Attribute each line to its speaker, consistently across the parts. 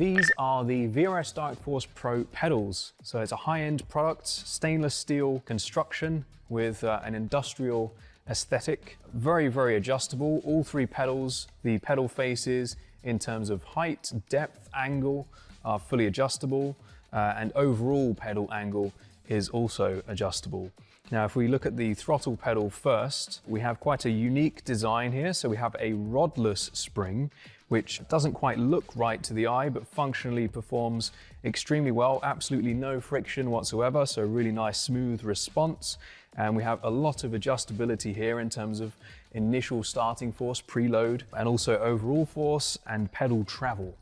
Speaker 1: These are the VRS Direct Force Pro pedals. So it's a high-end product, stainless steel construction with an industrial aesthetic. Very, very adjustable. All three pedals, the pedal faces in terms of height, depth, angle are fully adjustable, and overall pedal angle is also adjustable. Now, if we look at the throttle pedal first, we have quite a unique design here. So we have a rodless spring, which doesn't quite look right to the eye, but functionally performs extremely well. Absolutely no friction whatsoever, so really nice smooth response. And we have a lot of adjustability here in terms of initial starting force, preload, and also overall force and pedal travel.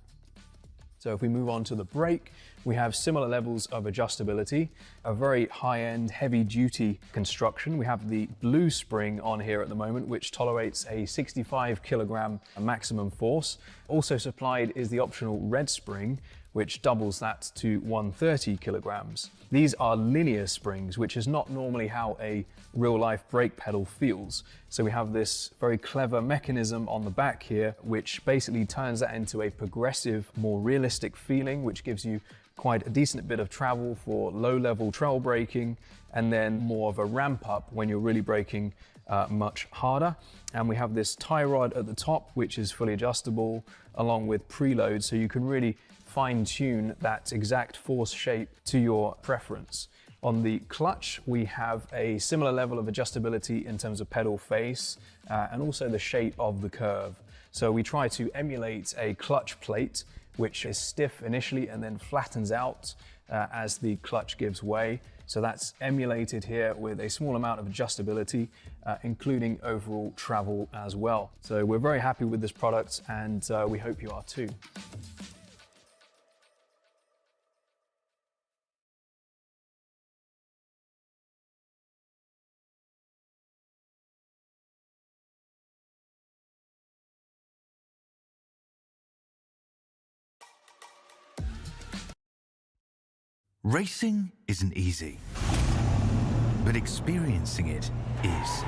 Speaker 1: So if we move on to the brake, we have similar levels of adjustability, a very high-end, heavy-duty construction. We have the blue spring on here at the moment, which tolerates a 65 kilogram maximum force. Also supplied is the optional red spring, which doubles that to 130 kilograms. These are linear springs, which is not normally how a real-life brake pedal feels. So we have this very clever mechanism on the back here, which basically turns that into a progressive, more realistic feeling, which gives you quite a decent bit of travel for low-level trail braking, and then more of a ramp up when you're really braking much harder. And we have this tie rod at the top, which is fully adjustable, along with preload, so you can really fine-tune that exact force shape to your preference. On the clutch, we have a similar level of adjustability in terms of pedal face and also the shape of the curve. So we try to emulate a clutch plate, which is stiff initially and then flattens out as the clutch gives way. So that's emulated here with a small amount of adjustability, including overall travel as well. So we're very happy with this product, and we hope you are too.
Speaker 2: Racing isn't easy, but experiencing it is.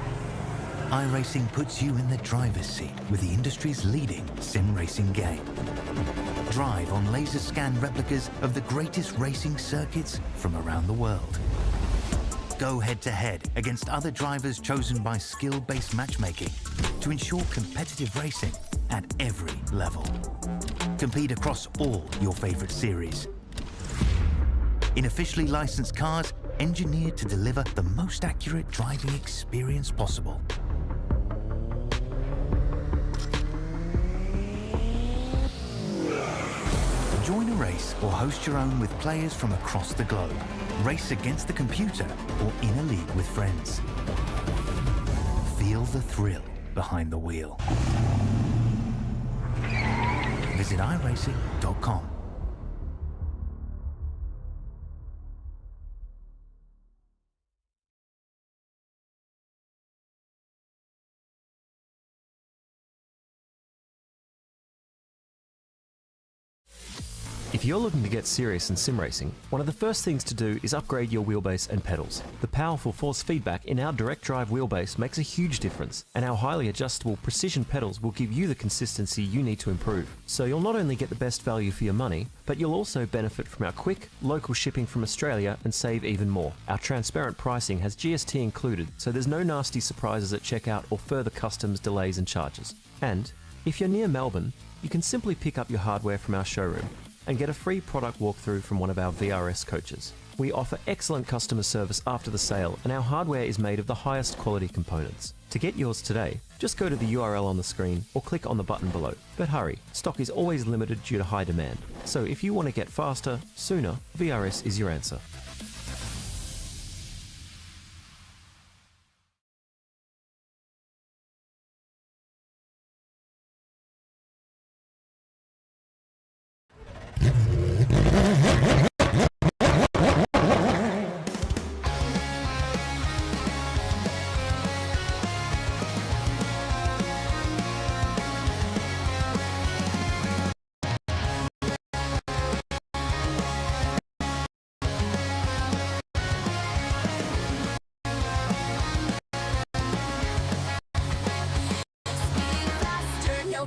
Speaker 2: iRacing puts you in the driver's seat with the industry's leading sim racing game. Drive on laser scan replicas of the greatest racing circuits from around the world. Go head-to-head against other drivers chosen by skill-based matchmaking to ensure competitive racing at every level. Compete across all your favorite series in officially licensed cars engineered to deliver the most accurate driving experience possible. Join a race or host your own with players from across the globe. Race against the computer or in a league with friends. Feel the thrill behind the wheel. Visit IRacing.com.
Speaker 3: If you're looking to get serious in sim racing, one of the first things to do is upgrade your wheelbase and pedals. The powerful force feedback in our direct drive wheelbase makes a huge difference, and our highly adjustable precision pedals will give you the consistency you need to improve. So you'll not only get the best value for your money, but you'll also benefit from our quick, local shipping from Australia and save even more. Our transparent pricing has GST included, so there's no nasty surprises at checkout or further customs delays and charges. And if you're near Melbourne, you can simply pick up your hardware from our showroom and get a free product walkthrough from one of our VRS coaches. We offer excellent customer service after the sale, and our hardware is made of the highest quality components. To get yours today, just go to the URL on the screen or click on the button below. But hurry, stock is always limited due to high demand. So if you want to get faster, sooner, VRS is your answer.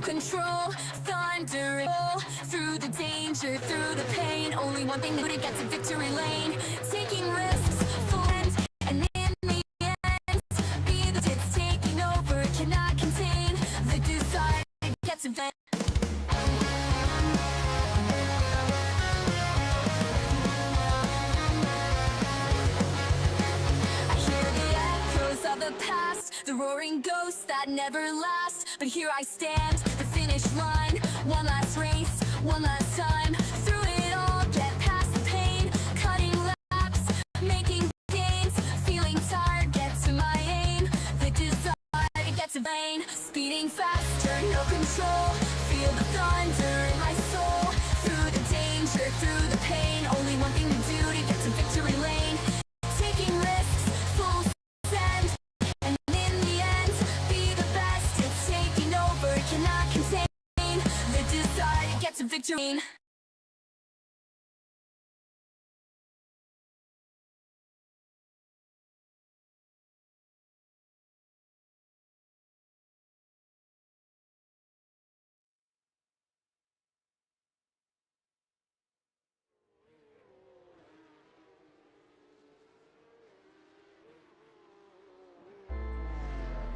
Speaker 4: Control, thought thunder, through the danger, through the pain. Only one thing to get to victory lane. Taking risks, full end, and in the end, be the tits taking over, cannot contain the desire to get to vent. I hear the echoes of the past, the roaring ghosts that never last. But here I stand, the finish line, one last race, one last time. Through it all, get past the pain, cutting laps, making gains, feeling tired, get to my aim. The desire to get to vain, speeding faster, no control. Feel the thunder in my soul. Through the danger, through the pain, only one thing to do to get to victory lane. Taking risks, full send, and in the end, be the best. It's taking over, cannot contain the desire to get to victory.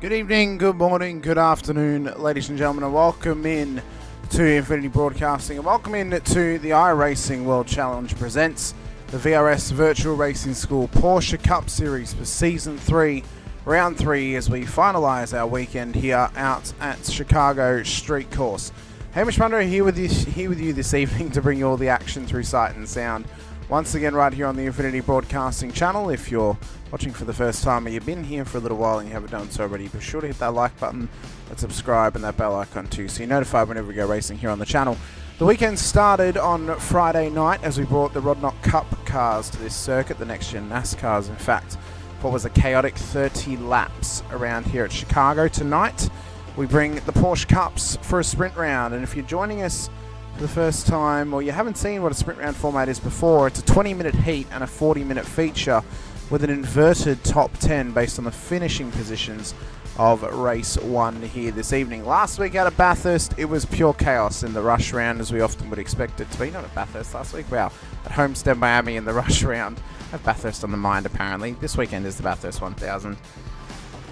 Speaker 5: Good evening, good morning, good afternoon, ladies and gentlemen, and welcome in to Infinity Broadcasting, and welcome in to the iRacing World Challenge presents the VRS Virtual Racing School Porsche Cup Series for Season 3, Round 3, as we finalise our weekend here out at Chicago Street Course. Hamish Munro here with you this evening to bring you all the action through sight and sound. Once again, right here on the Infinity Broadcasting channel. If you're watching for the first time or you've been here for a little while and you haven't done so already, be sure to hit that like button, that subscribe and that bell icon too, so you're notified whenever we go racing here on the channel. The weekend started on Friday night as we brought the Rodnock Cup cars to this circuit, the next gen NASCARs in fact. What was a chaotic 30 laps around here at Chicago. Tonight we bring the Porsche Cups for a sprint round, and if you're joining us for the first time or you haven't seen what a sprint round format is before, it's a 20-minute heat and a 40-minute feature with an inverted top 10 based on the finishing positions of race 1 here this evening. Last week out at Bathurst, it was pure chaos in the rush round, as we often would expect it to be. Not at Bathurst last week, wow. At Homestead, Miami in the rush round. I have Bathurst on the mind, apparently. This weekend is the Bathurst 1000.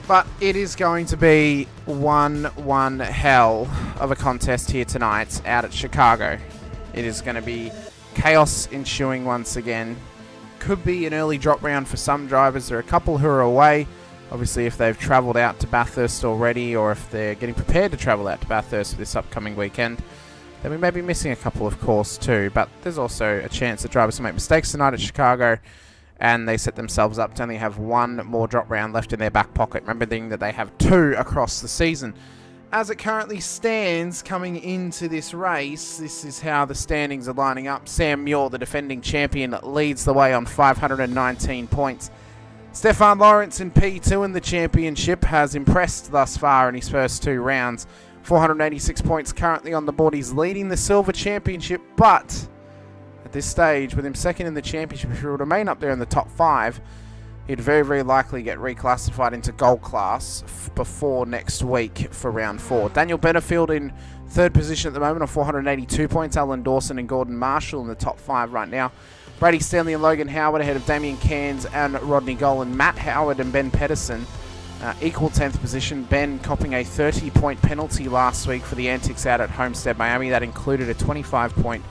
Speaker 5: But it is going to be one hell of a contest here tonight out at Chicago. It is going to be chaos ensuing once again. Could be an early drop round for some drivers. There are a couple who are away. Obviously, if they've travelled out to Bathurst already, or if they're getting prepared to travel out to Bathurst this upcoming weekend, then we may be missing a couple of course too. But there's also a chance that drivers will make mistakes tonight at Chicago, and they set themselves up to only have one more drop round left in their back pocket, remembering that they have 2 across the season. As it currently stands coming into this race, this is how the standings are lining up. Sam Muir, the defending champion, leads the way on 519 points. Stefan Lawrence in P2 in the championship has impressed thus far in his first 2 rounds. 486 points currently on the board. He's leading the Silver Championship, but at this stage, with him second in the championship, if he would remain up there in the top 5, he'd very likely get reclassified into Gold Class before next week for round 4. Daniel Benefield in 3rd position at the moment on 482 points. Alan Dawson and Gordon Marshall in the top 5 right now. Brady Stanley and Logan Howard ahead of Damien Cairns and Rodney Golan. Matt Howard and Ben Pedersen equal 10th position. Ben copping a 30-point penalty last week for the antics out at Homestead, Miami. That included a 25-point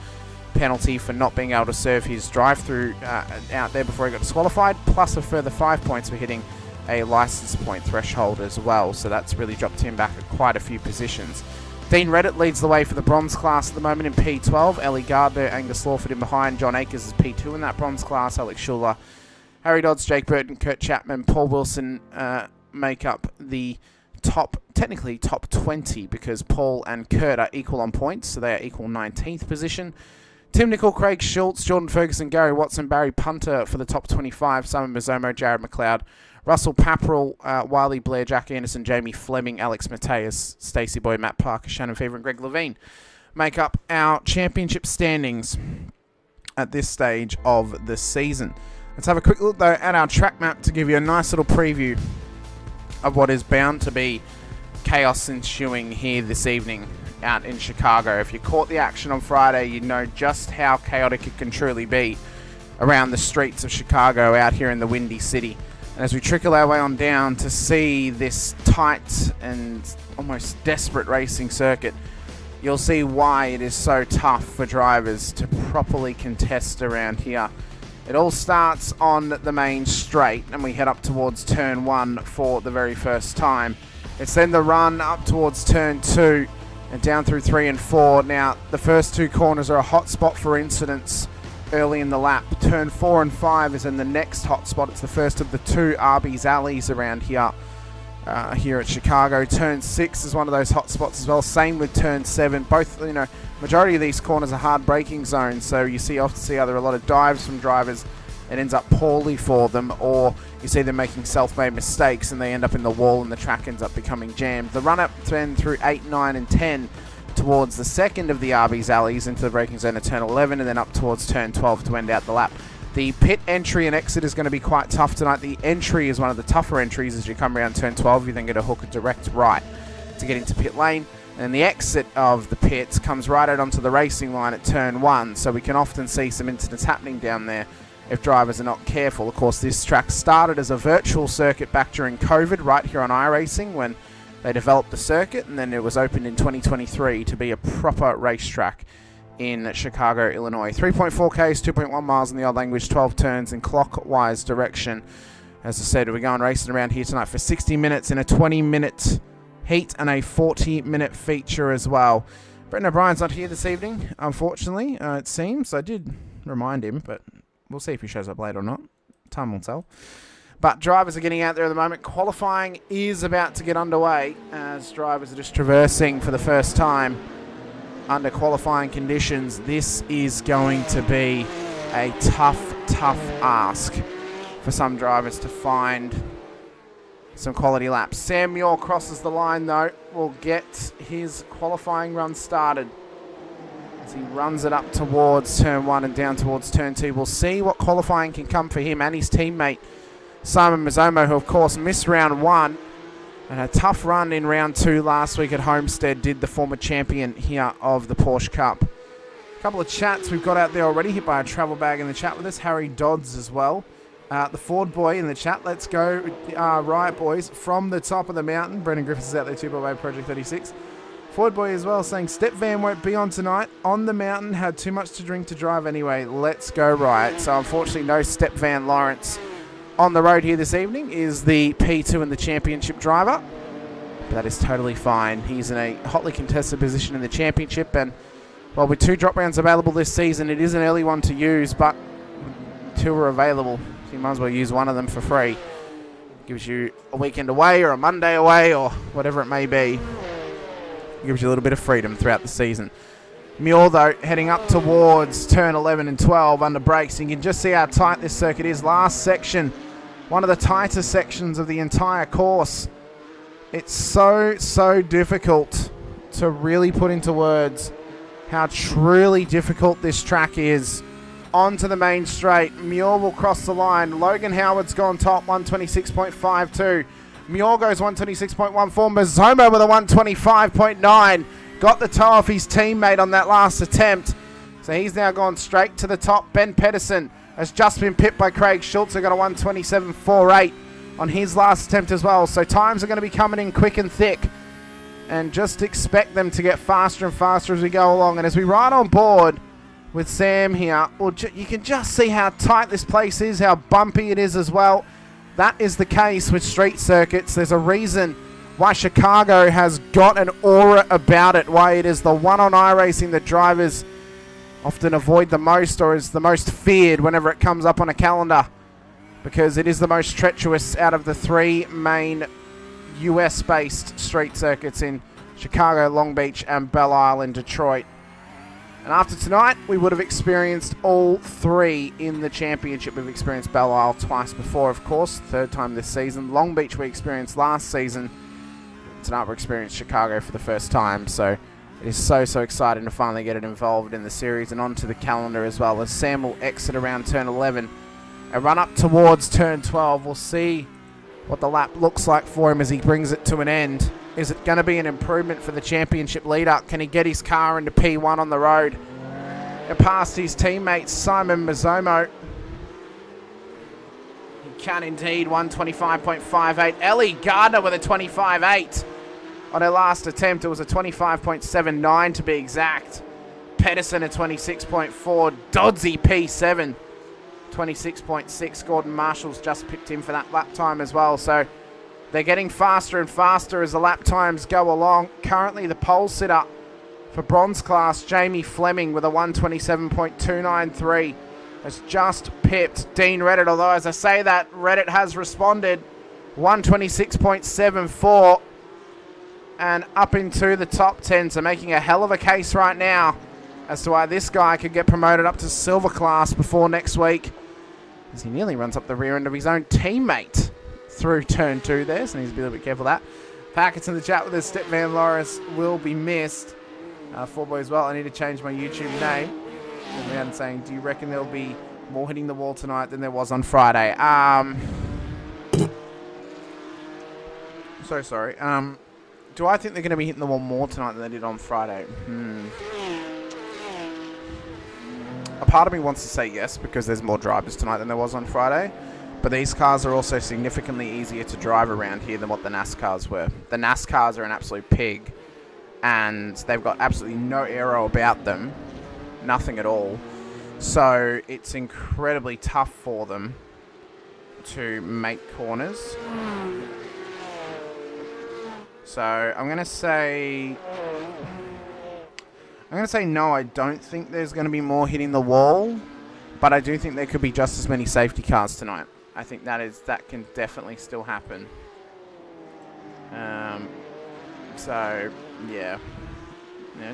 Speaker 5: penalty for not being able to serve his drive-through out there before he got disqualified, plus a further 5 points for hitting a license point threshold as well. So that's really dropped him back quite a few positions. Dean Reddit leads the way for the bronze class at the moment in P12. Ellie Gardner, Angus Lawford in behind. John Akers is P2 in that bronze class. Alex Schuler, Harry Dodds, Jake Burton, Kurt Chapman, Paul Wilson make up the technically top 20, because Paul and Kurt are equal on points, so they are equal 19th position. Tim Nicol, Craig Schultz, Jordan Ferguson, Gary Watson, Barry Punter for the top 25. Simon Mazzomo, Jared McLeod, Russell Papperell, Wiley Blair, Jack Anderson, Jamie Fleming, Alex Mateus, Stacey Boyd, Matt Parker, Shannon Fever and Greg Levine make up our championship standings at this stage of the season. Let's have a quick look though at our track map to give you a nice little preview of what is bound to be chaos ensuing here this evening out in Chicago. If you caught the action on Friday, you know just how chaotic it can truly be around the streets of Chicago out here in the Windy City. And as we trickle our way on down to see this tight and almost desperate racing circuit, you'll see why it is so tough for drivers to properly contest around here. It all starts on the main straight and we head up towards turn 1 for the very first time. It's then the run up towards turn 2 and down through 3 and 4. Now, the first 2 corners are a hot spot for incidents early in the lap. Turn 4 and 5 is in the next hot spot. It's the first of the 2 Arby's alleys around here at Chicago. Turn 6 is one of those hot spots as well. Same with turn 7. Both, majority of these corners are hard braking zones, so you often see either a lot of dives from drivers. It ends up poorly for them, or you see them making self-made mistakes and they end up in the wall and the track ends up becoming jammed. The run-up then through 8, 9 and 10 towards the second of the Arby's alleys into the braking zone of turn 11 and then up towards turn 12 to end out the lap. The pit entry and exit is going to be quite tough tonight. The entry is one of the tougher entries as you come around turn 12. You then get a hook a direct right to get into pit lane. And the exit of the pits comes right out onto the racing line at turn 1. So we can often see some incidents happening down there if drivers are not careful. Of course, this track started as a virtual circuit back during COVID right here on iRacing when they developed the circuit, and then it was opened in 2023 to be a proper racetrack in Chicago, Illinois. 3.4 Ks, 2.1 miles in the old language, 12 turns in clockwise direction. As I said, we're going racing around here tonight for 60 minutes in a 20-minute heat and a 40-minute feature as well. Brenton O'Brien's not here this evening, unfortunately, it seems. I did remind him, but we'll see if he shows up late or not. Time will tell. But drivers are getting out there at the moment. Qualifying is about to get underway as drivers are just traversing for the first time under qualifying conditions. This is going to be a tough ask for some drivers to find some quality laps. Sam Muir crosses the line though, will get his qualifying run started as he runs it up towards turn 1 and down towards turn 2. We'll see what qualifying can come for him and his teammate Simon Mazzomo, who of course missed round 1 and a tough run in round 2 last week at Homestead, did the former champion here of the Porsche Cup. A couple of chats we've got out there already, hit by a travel bag in the chat with us, Harry Dodds as well. The Ford boy in the chat, let's go Riot Boys from the top of the mountain. Brendan Griffiths is out there too, by way of Project 36. Ford boy as well saying Step Van won't be on tonight. On the mountain, had too much to drink to drive anyway. Let's go Riot. So unfortunately no Step Van Lawrence on the road here this evening, is the P2 and the championship driver. But that is totally fine. He's in a hotly contested position in the championship, and well, with 2 drop rounds available this season, it is an early one to use, but 2 are available. So you might as well use one of them for free. Gives you a weekend away or a Monday away or whatever it may be. Gives you a little bit of freedom throughout the season. Muir, though, heading up towards turn 11 and 12 under brakes. You can just see how tight this circuit is. Last section, one of the tightest sections of the entire course. It's so difficult to really put into words how truly difficult this track is. Onto the main straight. Muir will cross the line. Logan Howard's gone top, 126.52. Muir goes 126.14. Mazzomo with a 125.9. Got the toe off his teammate on that last attempt. So he's now gone straight to the top. Ben Pedersen has just been pipped by Craig Schultz, who got a 127.48 on his last attempt as well. So times are going to be coming in quick and thick. And just expect them to get faster and faster as we go along. And as we ride on board with Sam here, well, you can just see how tight this place is, how bumpy it is as well. That is the case with street circuits. There's a reason why Chicago has got an aura about it, why it is the one on iRacing that drivers often avoid the most, or is the most feared whenever it comes up on a calendar, because it is the most treacherous out of the 3 main US-based street circuits in Chicago, Long Beach, and Belle Isle in Detroit. And after tonight, we would have experienced all 3 in the championship. We've experienced Belle Isle twice before, of course, 3rd time this season. Long Beach we experienced last season. Tonight we're experiencing Chicago for the first time, so it is so exciting to finally get it involved in the series and onto the calendar as well, as Sam will exit around turn 11 and run up towards turn 12. We'll see what the lap looks like for him as he brings it to an end. Is it going to be an improvement for the championship leader? Can he get his car into P1 on the road? And past his teammate Simon Mazzomo. He can indeed. 125.58. Ellie Gardner with a 25.8. On her last attempt, it was a 25.79 to be exact. Pedersen a 26.4. Dodsey P7. 26.6. Gordon Marshall's just picked him for that lap time as well. So they're getting faster and faster as the lap times go along. Currently the pole sitter for bronze class, Jamie Fleming with a 127.293 has just pipped Dean Reddit. Although as I say that, Reddit has responded. 126.74 and up into the top 10. So making a hell of a case right now as to why this guy could get promoted up to silver class before next week, as he nearly runs up the rear end of his own teammate through turn 2 there, so he needs to be a little bit careful of that. Packets in the chat with us. Step Van Loris will be missed. 4 boys, well, I need to change my YouTube name. And saying, do you reckon there'll be more hitting the wall tonight than there was on Friday? So sorry. Do I think they're going to be hitting the wall more tonight than they did on Friday? A part of me wants to say yes, because there's more drivers tonight than there was on Friday. But these cars are also significantly easier to drive around here than what the NASCARs were. The NASCARs are an absolute pig, and they've got absolutely no aero about them. Nothing at all. So it's incredibly tough for them to make corners. So I'm going to say no, I don't think there's going to be more hitting the wall, but I do think there could be just as many safety cars tonight. I think that can definitely still happen. So yeah.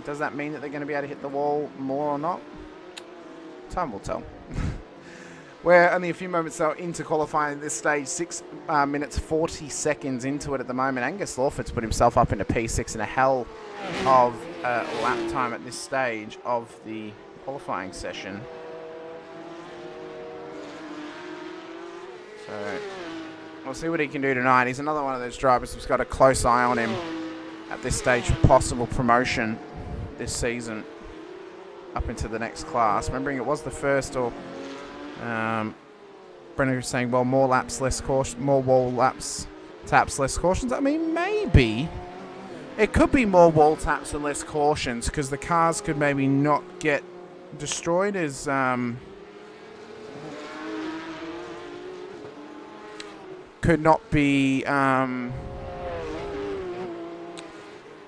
Speaker 5: Does that mean that they're going to be able to hit the wall more or not? Time will tell. We're only a few moments into qualifying at this stage. 6 minutes 40 seconds into it at the moment. Angus Lawford's put himself up into P6 in a hell of a lap time at this stage of the qualifying session. So we'll see what he can do tonight. He's another one of those drivers who's got a close eye on him at this stage for possible promotion this season up into the next class. Remembering it was the first, or Brendan was saying, well, more laps, less caution, more wall laps, taps, less cautions. I mean, maybe it could be more wall taps and less cautions, because the cars could maybe not get destroyed as could not be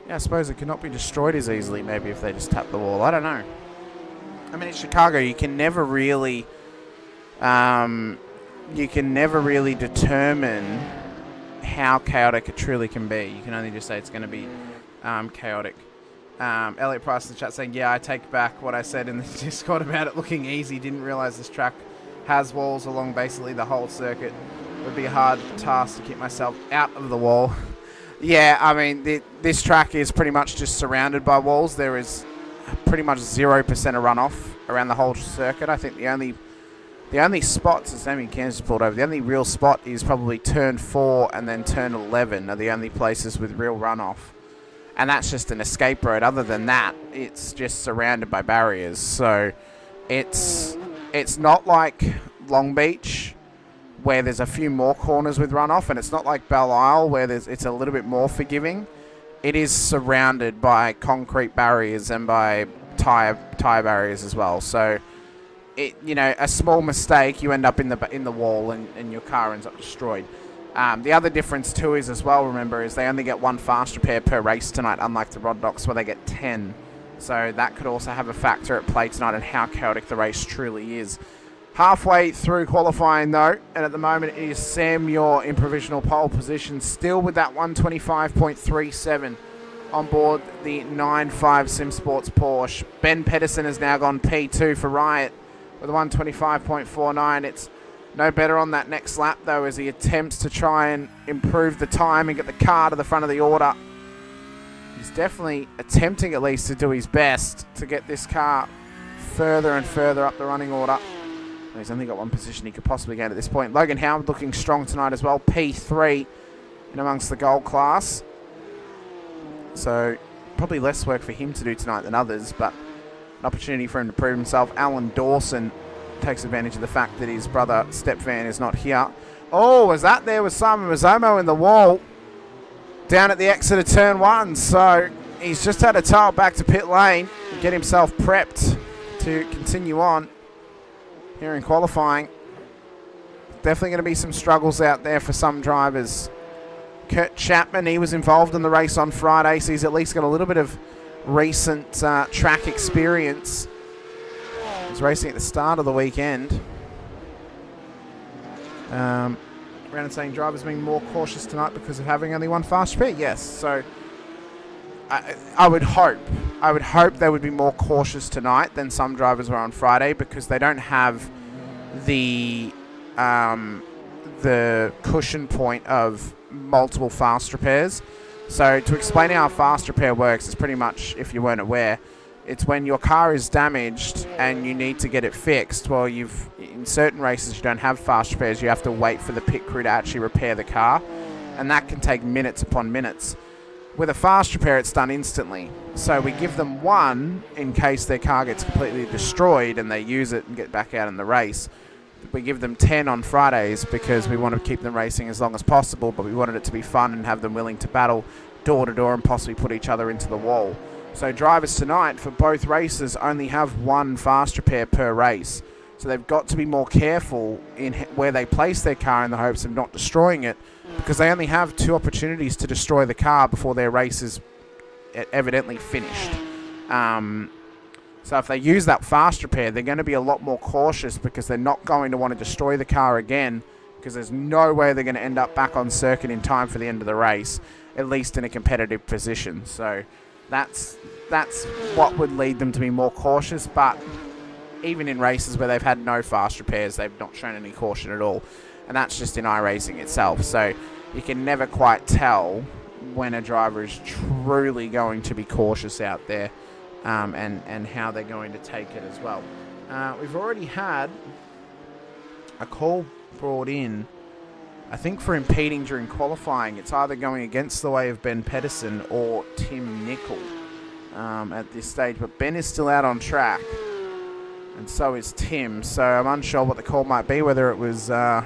Speaker 5: I suppose it could not be destroyed as easily maybe if they just tap the wall. I don't know. I mean, in Chicago, you can never really determine how chaotic it truly can be. You can only just say it's going to be chaotic. Elliot Price in the chat saying, yeah, I take back what I said in the Discord about it looking easy. Didn't realize this track has walls along basically the whole circuit. It would be a hard task to keep myself out of the wall. Yeah, I mean, this track is pretty much just surrounded by walls. There is pretty much 0% of runoff around the whole circuit. I think the only spots, as Sammy Kansas pulled over, the only real spot is probably turn 4 and then turn 11 are the only places with real runoff. And that's just an escape road. Other than that, it's just surrounded by barriers. So it's not like Long Beach, where there's a few more corners with runoff, and it's not like Belle Isle, where it's a little bit more forgiving. It is surrounded by concrete barriers and by tire barriers as well. So, a small mistake, you end up in the wall, and your car ends up destroyed. The other difference too is as well, remember, is they only get 1 fast repair per race tonight, unlike the Rod Docs where they get 10. So that could also have a factor at play tonight and how chaotic the race truly is. Halfway through qualifying though, and at the moment it is Sam Muir in provisional pole position, still with that 125.37 on board the 9.5 Sim Sports Porsche. Ben Pedersen has now gone P2 for Riot with a 125.49. It's no better on that next lap though, as he attempts to try and improve the time and get the car to the front of the order. He's definitely attempting at least to do his best to get this car further and further up the running order. He's only got 1 position he could possibly gain at this point. Logan Howard looking strong tonight as well. P3 in amongst the gold class. So probably less work for him to do tonight than others, but an opportunity for him to prove himself. Alan Dawson takes advantage of the fact that his brother Stepvan is not here. Oh, was that there with Simon Mazzomo in the wall down at the exit of turn 1. So he's just had a tail back to pit lane and get himself prepped to continue on here in qualifying. Definitely going to be some struggles out there for some drivers. Kurt Chapman, he was involved in the race on Friday, so he's at least got a little bit of recent track experience. He's racing at the start of the weekend. Brandon saying drivers being more cautious tonight because of having only one fast repair. Yes, so I would hope they would be more cautious tonight than some drivers were on Friday, because they don't have the cushion point of multiple fast repairs. So to explain how a fast repair works is pretty much, if you weren't aware, it's when your car is damaged and you need to get it fixed. Well, in certain races you don't have fast repairs. You have to wait for the pit crew to actually repair the car, and that can take minutes upon minutes. With a fast repair, it's done instantly. So we give them one in case their car gets completely destroyed and they use it and get back out in the race. We give them 10 on Fridays because we want to keep them racing as long as possible, but we wanted it to be fun and have them willing to battle door to door and possibly put each other into the wall. So drivers tonight for both races only have one fast repair per race. So they've got to be more careful in where they place their car in the hopes of not destroying it, because they only have 2 opportunities to destroy the car before their race is evidently finished. So if they use that fast repair, they're going to be a lot more cautious, because they're not going to want to destroy the car again, because there's no way they're going to end up back on circuit in time for the end of the race, at least in a competitive position. So that's what would lead them to be more cautious. But even in races where they've had no fast repairs, they've not shown any caution at all. And that's just in iRacing itself. So you can never quite tell when a driver is truly going to be cautious out there, and how they're going to take it as well. We've already had a call brought in, I think, for impeding during qualifying. It's either going against the way of Ben Pedersen or Tim Nicol at this stage. But Ben is still out on track, and so is Tim. So I'm unsure what the call might be, whether it was... there's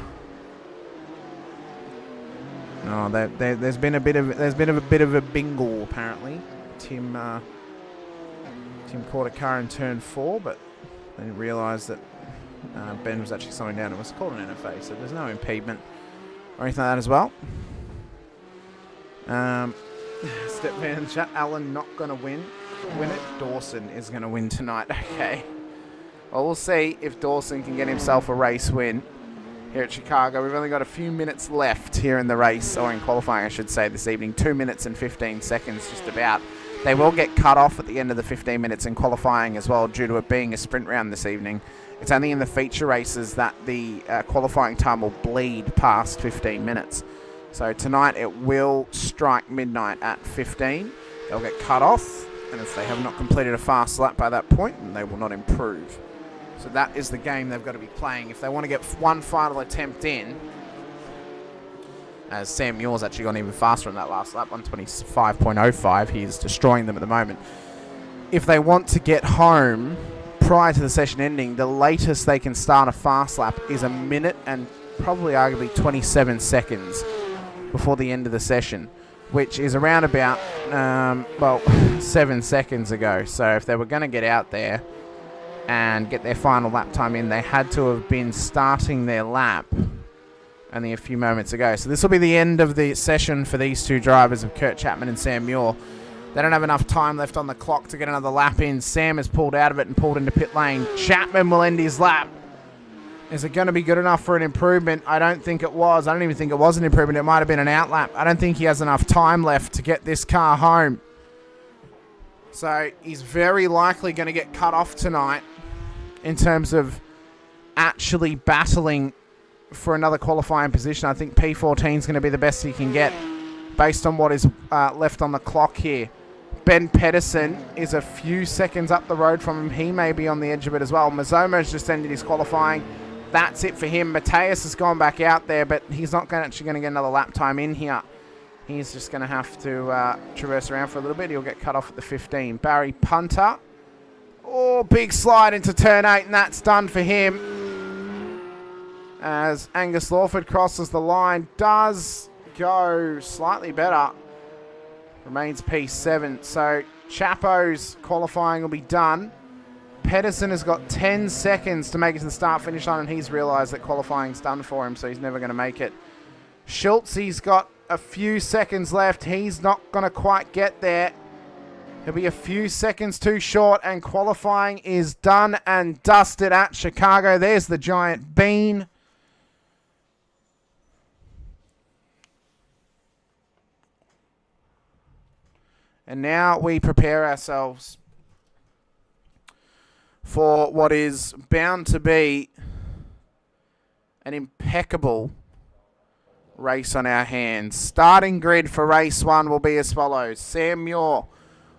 Speaker 5: been a bit of a bingle apparently. Tim caught a car in turn 4, but they didn't realise that Ben was actually slowing down. It was called an NFA, so there's no impediment or anything like that as well. Step in the chat. Alan not going to win it. Dawson is going to win tonight. Okay. Well, we'll see if Dawson can get himself a race win here at Chicago. We've only got a few minutes left here in the race, or in qualifying I should say, this evening. 2 minutes and 15 seconds just about. They will get cut off at the end of the 15 minutes in qualifying as well, due to it being a sprint round this evening. It's only in the feature races that the qualifying time will bleed past 15 minutes. So tonight it will strike midnight at 15. They'll get cut off, and if they have not completed a fast lap by that point, then they will not improve. So that is the game they've got to be playing if they want to get one final attempt in. As Sam Muir's actually gone even faster in that last lap, 125.05. He's destroying them at the moment. If they want to get home prior to the session ending, the latest they can start a fast lap is a minute and probably arguably 27 seconds before the end of the session, which is around about, 7 seconds ago. So if they were going to get out there and get their final lap time in, they had to have been starting their lap only a few moments ago. So this will be the end of the session for these two drivers of Kurt Chapman and Sam Muir. They don't have enough time left on the clock to get another lap in. Sam has pulled out of it and pulled into pit lane. Chapman will end his lap. Is it going to be good enough for an improvement? I don't think it was. I don't even think it was an improvement. It might have been an out lap. I don't think he has enough time left to get this car home. So he's very likely going to get cut off tonight in terms of actually battling for another qualifying position. I think P14 is going to be the best he can get based on what is left on the clock here. Ben Pedersen is a few seconds up the road from him. He may be on the edge of it as well. Mazzomo's just ended his qualifying. That's it for him. Mateus has gone back out there, but he's not actually going to get another lap time in here. He's just going to have to traverse around for a little bit. He'll get cut off at the 15. Barry Punter. Oh, big slide into turn 8, and that's done for him. As Angus Lawford crosses the line. Does go slightly better. Remains P7. So Chapo's qualifying will be done. Pedersen has got 10 seconds to make it to the start-finish line, and he's realised that qualifying's done for him, so he's never going to make it. Schultz, he's got a few seconds left. He's not going to quite get there. He'll be a few seconds too short, and qualifying is done and dusted at Chicago. There's the giant bean. And now we prepare ourselves for what is bound to be an impeccable race on our hands. Starting grid for race 1 will be as follows. Sam Muir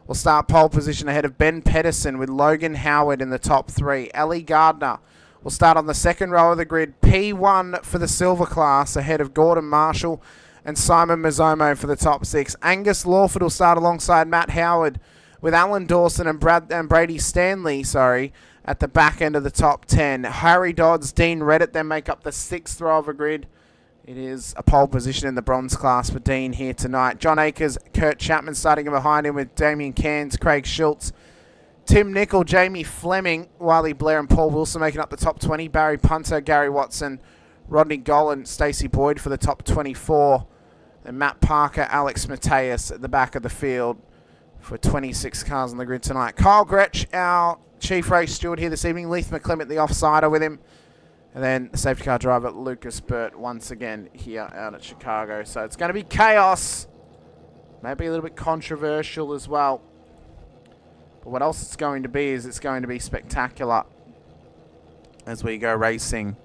Speaker 5: will start pole position ahead of Ben Pedersen with Logan Howard in the top 3. Ellie Gardner will start on the second row of the grid. P1 for the silver class ahead of Gordon Marshall and Simon Mazzomo for the top 6. Angus Lawford will start alongside Matt Howard with Alan Dawson and Brady Stanley, at the back end of the top 10. Harry Dodds, Dean Reddit then make up the 6th row of the grid. It is a pole position in the bronze class for Dean here tonight. John Akers, Kurt Chapman starting behind him with Damien Cairns, Craig Schultz, Tim Nicol, Jamie Fleming, Wiley Blair and Paul Wilson making up the top 20. Barry Punter, Gary Watson, Rodney Gollan, Stacey Boyd for the top 24. And Matt Parker, Alex Mateus at the back of the field for 26 cars on the grid tonight. Kyle Gretsch, our chief race steward here this evening. Leith McClement, the offsider with him. And then the safety car driver, Lucas Burt, once again here out at Chicago. So it's going to be chaos. Maybe a little bit controversial as well. But what else it's going to be is it's going to be spectacular as we go racing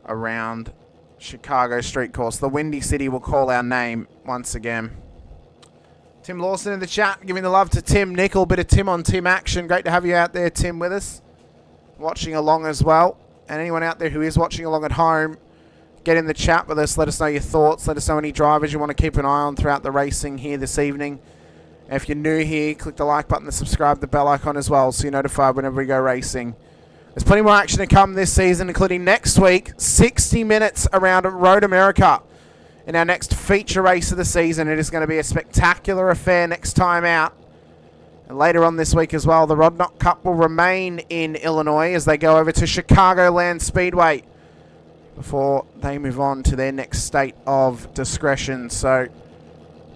Speaker 5: around Chicago street course. The Windy City will call our name once again. Tim Lawson in the chat, giving the love to Tim Nicol. Bit of Tim on Tim action. Great to have you out there, Tim, with us. Watching along as well. And anyone out there who is watching along at home, get in the chat with us. Let us know your thoughts. Let us know any drivers you want to keep an eye on throughout the racing here this evening. And if you're new here, click the like button and subscribe, the bell icon as well, so you're notified whenever we go racing. There's plenty more action to come this season, including next week, 60 minutes around Road America in our next feature race of the season. It is going to be a spectacular affair next time out. And later on this week as well, the Rodnock Cup will remain in Illinois as they go over to Chicagoland Speedway before they move on to their next state of discretion. So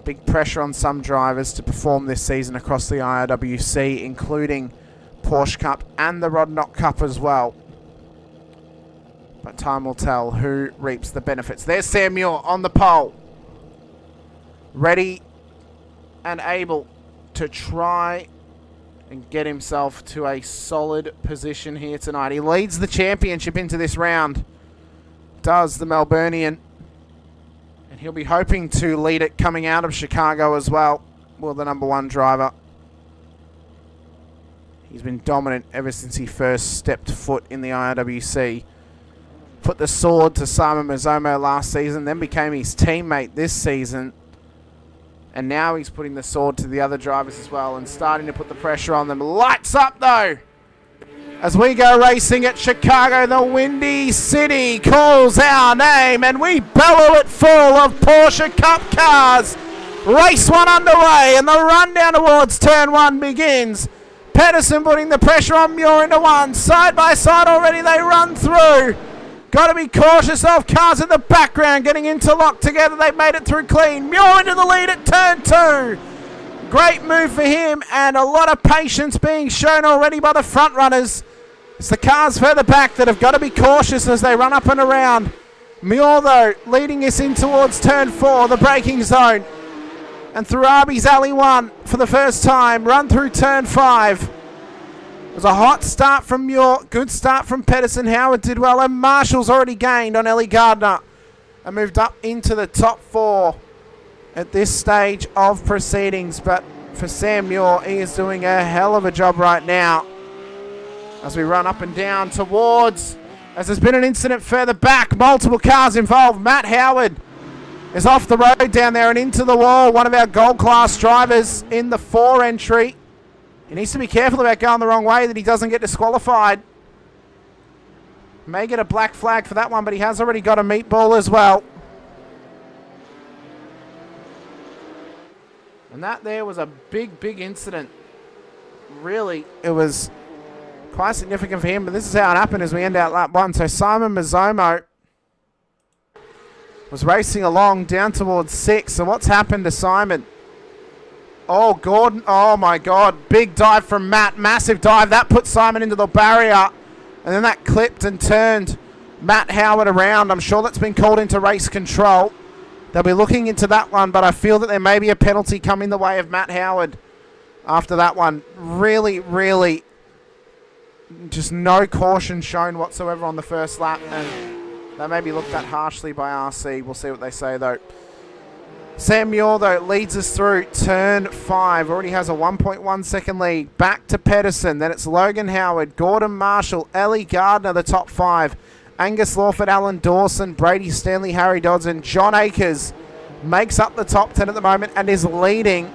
Speaker 5: big pressure on some drivers to perform this season across the IRWC, including Porsche Cup and the Rodnock Cup as well. But time will tell who reaps the benefits. There's Sam Muir on the pole, ready and able to try and get himself to a solid position here tonight. He leads the championship into this round, does the Melburnian, and he'll be hoping to lead it coming out of Chicago as well. Will the number 1 driver. He's been dominant ever since he first stepped foot in the IRWC. Put the sword to Simon Mazzomo last season, then became his teammate this season. And now he's putting the sword to the other drivers as well and starting to put the pressure on them. Lights up, though, as we go racing at Chicago. The Windy City calls our name, and we bellow it full of Porsche Cup cars. Race 1 underway, and the run down towards turn 1 begins. Pedersen putting the pressure on Muir into 1. Side by side already, they run through. Got to be cautious of cars in the background getting interlocked together. They've made it through clean. Muir into the lead at turn 2. Great move for him, and a lot of patience being shown already by the front runners. It's the cars further back that have got to be cautious as they run up and around. Muir, though, leading us in towards turn 4, the braking zone. And through Arby's Alley 1 for the first time. Run through turn 5. It was a hot start from Muir. Good start from Pedersen. Howard did well. And Marshall's already gained on Ellie Gardner and moved up into the top 4 at this stage of proceedings. But for Sam Muir, he is doing a hell of a job right now as we run up and down towards, as there's been an incident further back. Multiple cars involved. Matt Howard is off the road down there and into the wall. One of our gold class drivers in the 4 entry. He needs to be careful about going the wrong way that he doesn't get disqualified. May get a black flag for that one, but he has already got a meatball as well. And that there was a big, big incident. Really, it was quite significant for him, but this is how it happened as we end out lap 1. So Simon Mazzomo was racing along down towards 6. So what's happened to Simon? Oh, Gordon. Oh, my God. Big dive from Matt. Massive dive. That put Simon into the barrier. And then that clipped and turned Matt Howard around. I'm sure that's been called into race control. They'll be looking into that one, but I feel that there may be a penalty coming the way of Matt Howard after that one. Really, really just no caution shown whatsoever on the first lap. And they may be looked at harshly by RC. We'll see what they say, though. Sam Muir, though, leads us through turn 5. Already has a 1.1 second lead. Back to Pedersen. Then it's Logan Howard, Gordon Marshall, Ellie Gardner, the top 5. Angus Lawford, Alan Dawson, Brady Stanley, Harry Dodds, and John Akers makes up the top 10 at the moment and is leading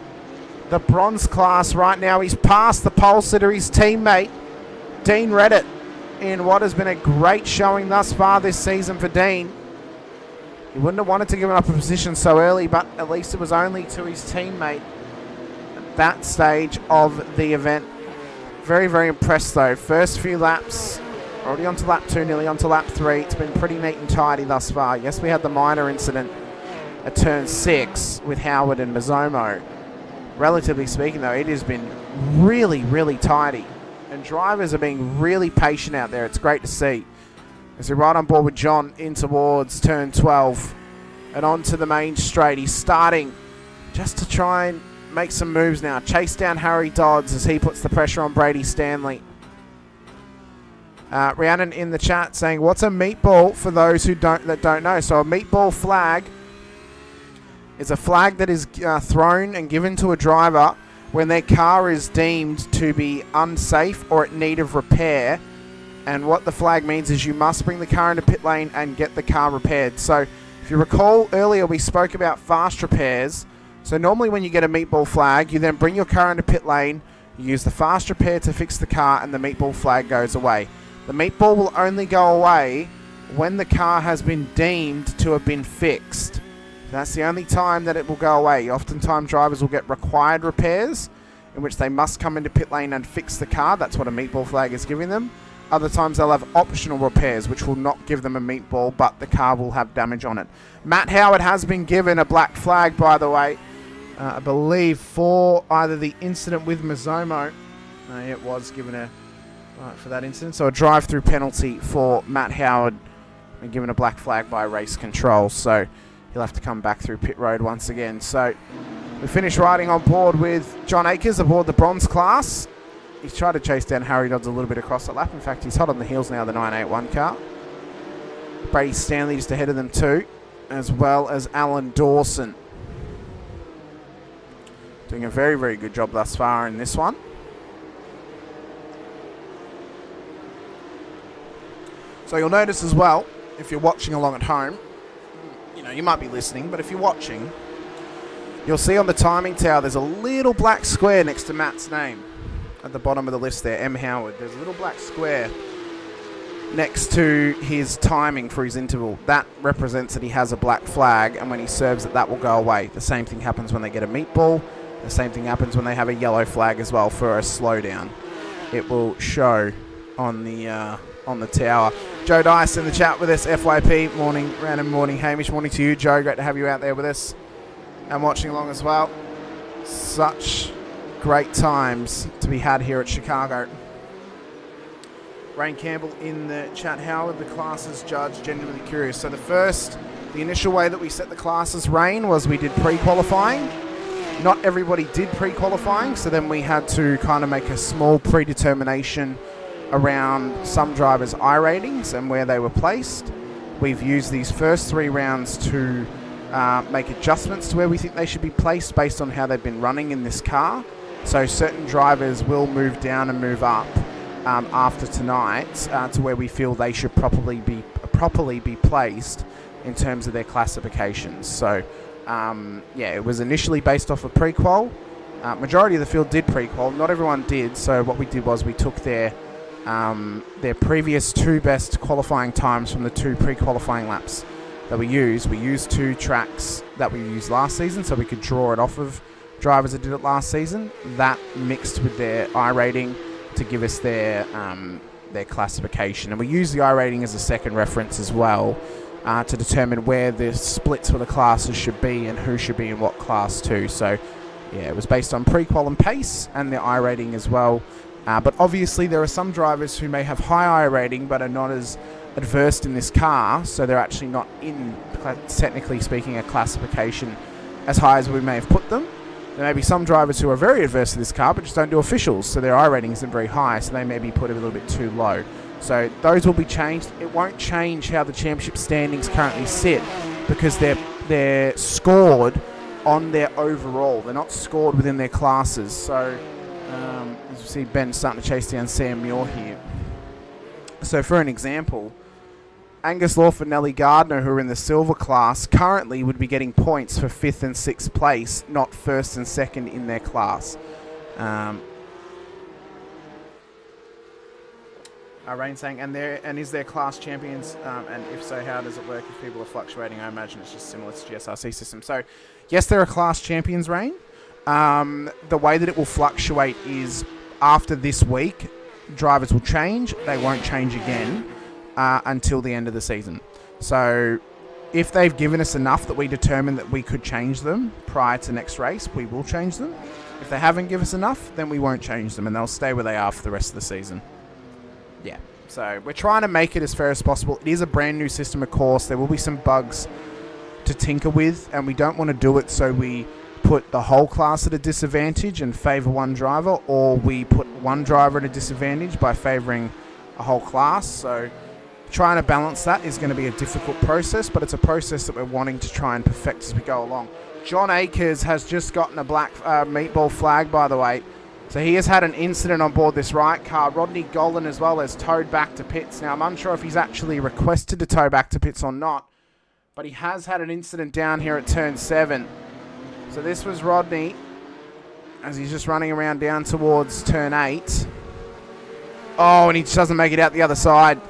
Speaker 5: the bronze class right now. He's passed the pole sitter, his teammate, Dean Reddit, in what has been a great showing thus far this season for Dean. He wouldn't have wanted to give up a position so early, but at least it was only to his teammate at that stage of the event. Very, very impressed, though. First few laps, already onto lap 2, nearly onto lap 3. It's been pretty neat and tidy thus far. Yes, we had the minor incident at turn 6 with Howard and Mazzomo. Relatively speaking, though, it has been really, really tidy. And drivers are being really patient out there. It's great to see. As we ride on board with John in towards turn 12 and onto the main straight. He's starting just to try and make some moves now. Chase down Harry Dodds as he puts the pressure on Brady Stanley. Rhiannon in the chat saying, what's a meatball for those who don't know? So a meatball flag is a flag that is thrown and given to a driver when their car is deemed to be unsafe or in need of repair. And what the flag means is you must bring the car into pit lane and get the car repaired. So if you recall earlier, we spoke about fast repairs. So normally when you get a meatball flag, you then bring your car into pit lane, you use the fast repair to fix the car, and the meatball flag goes away. The meatball will only go away when the car has been deemed to have been fixed. That's the only time that it will go away. Oftentimes drivers will get required repairs in which they must come into pit lane and fix the car. That's what a meatball flag is giving them. Other times they'll have optional repairs which will not give them a meatball, but the car will have damage on it. Matt Howard has been given a black flag, by the way, I believe for either the incident with Mazzomo. It was given for that incident. So a drive-through penalty for Matt Howard and given a black flag by race control. So he'll have to come back through pit road once again. So we finish riding on board with John Akers aboard the bronze class. He's tried to chase down Harry Dodds a little bit across the lap. In fact, he's hot on the heels now of the 981 car. Brady Stanley just ahead of them too, as well as Alan Dawson. Doing a very, very good job thus far in this one. So you'll notice as well, if you're watching along at home, you might be listening, but if you're watching, you'll see on the timing tower there's a little black square next to Matt's name. At the bottom of the list there, M. Howard. There's a little black square next to his timing for his interval. That represents that he has a black flag, and when he serves it, that will go away. The same thing happens when they get a meatball. The same thing happens when they have a yellow flag as well for a slowdown. It will show on the tower. Joe Dice in the chat with us. FYP, morning, random morning. Hamish, morning to you, Joe. Great to have you out there with us and watching along as well. Such great times to be had here at Chicago. Rain Campbell in the chat. Howard, the classes judge, genuinely curious. So the initial way that we set the classes, Rain, was we did pre-qualifying. Not everybody did pre-qualifying, so then we had to kind of make a small predetermination around some drivers' I ratings and where they were placed. We've used these first 3 rounds to make adjustments to where we think they should be placed based on how they've been running in this car. So certain drivers will move down and move up after tonight to where we feel they should properly be placed in terms of their classifications. So, yeah, it was initially based off of pre-qual. Majority of the field did pre-qual. Not everyone did. So what we did was we took their previous 2 best qualifying times from the 2 pre-qualifying laps that we used. We used 2 tracks that we used last season, so we could draw it off of drivers that did it last season. That mixed with their iRating to give us their classification. And we use the iRating as a second reference as well to determine where the splits for the classes should be and who should be in what class too. So yeah, it was based on pre-qual and pace and the iRating as well. But obviously there are some drivers who may have high iRating but are not as adversed in this car, so they're actually not in, technically speaking, a classification as high as we may have put them. There may be some drivers who are very adverse to this car but just don't do officials, so their iRating isn't very high, so they may be put a little bit too low. So those will be changed. It won't change how the championship standings currently sit because they're scored on their overall. They're not scored within their classes. So as you see, Ben starting to chase down Sam Muir here. So for an example, Angus Lawford and Ellie Gardner, who are in the silver class, currently would be getting points for 5th and 6th place, not 1st and 2nd in their class. Rain saying, and is there class champions? And if so, how does it work if people are fluctuating? I imagine it's just similar to GSRC system. So yes, there are class champions, Rain. The way that it will fluctuate is after this week, drivers will change. They won't change again until the end of the season. So if they've given us enough that we determine that we could change them prior to next race, we will change them. If they haven't given us enough, then we won't change them and they'll stay where they are for the rest of the season. Yeah, so we're trying to make it as fair as possible. It is a brand new system, of course. There will be some bugs to tinker with, and we don't want to do it so we put the whole class at a disadvantage and favour one driver, or we put one driver at a disadvantage by favouring a whole class. So trying to balance that is going to be a difficult process, but it's a process that we're wanting to try and perfect as we go along. John Akers has just gotten a black meatball flag, by the way. So he has had an incident on board this right car. Rodney Golan as well has towed back to pits. Now, I'm unsure if he's actually requested to tow back to pits or not, but he has had an incident down here at turn 7. So this was Rodney as he's just running around down towards turn 8. Oh, and he just doesn't make it out the other side.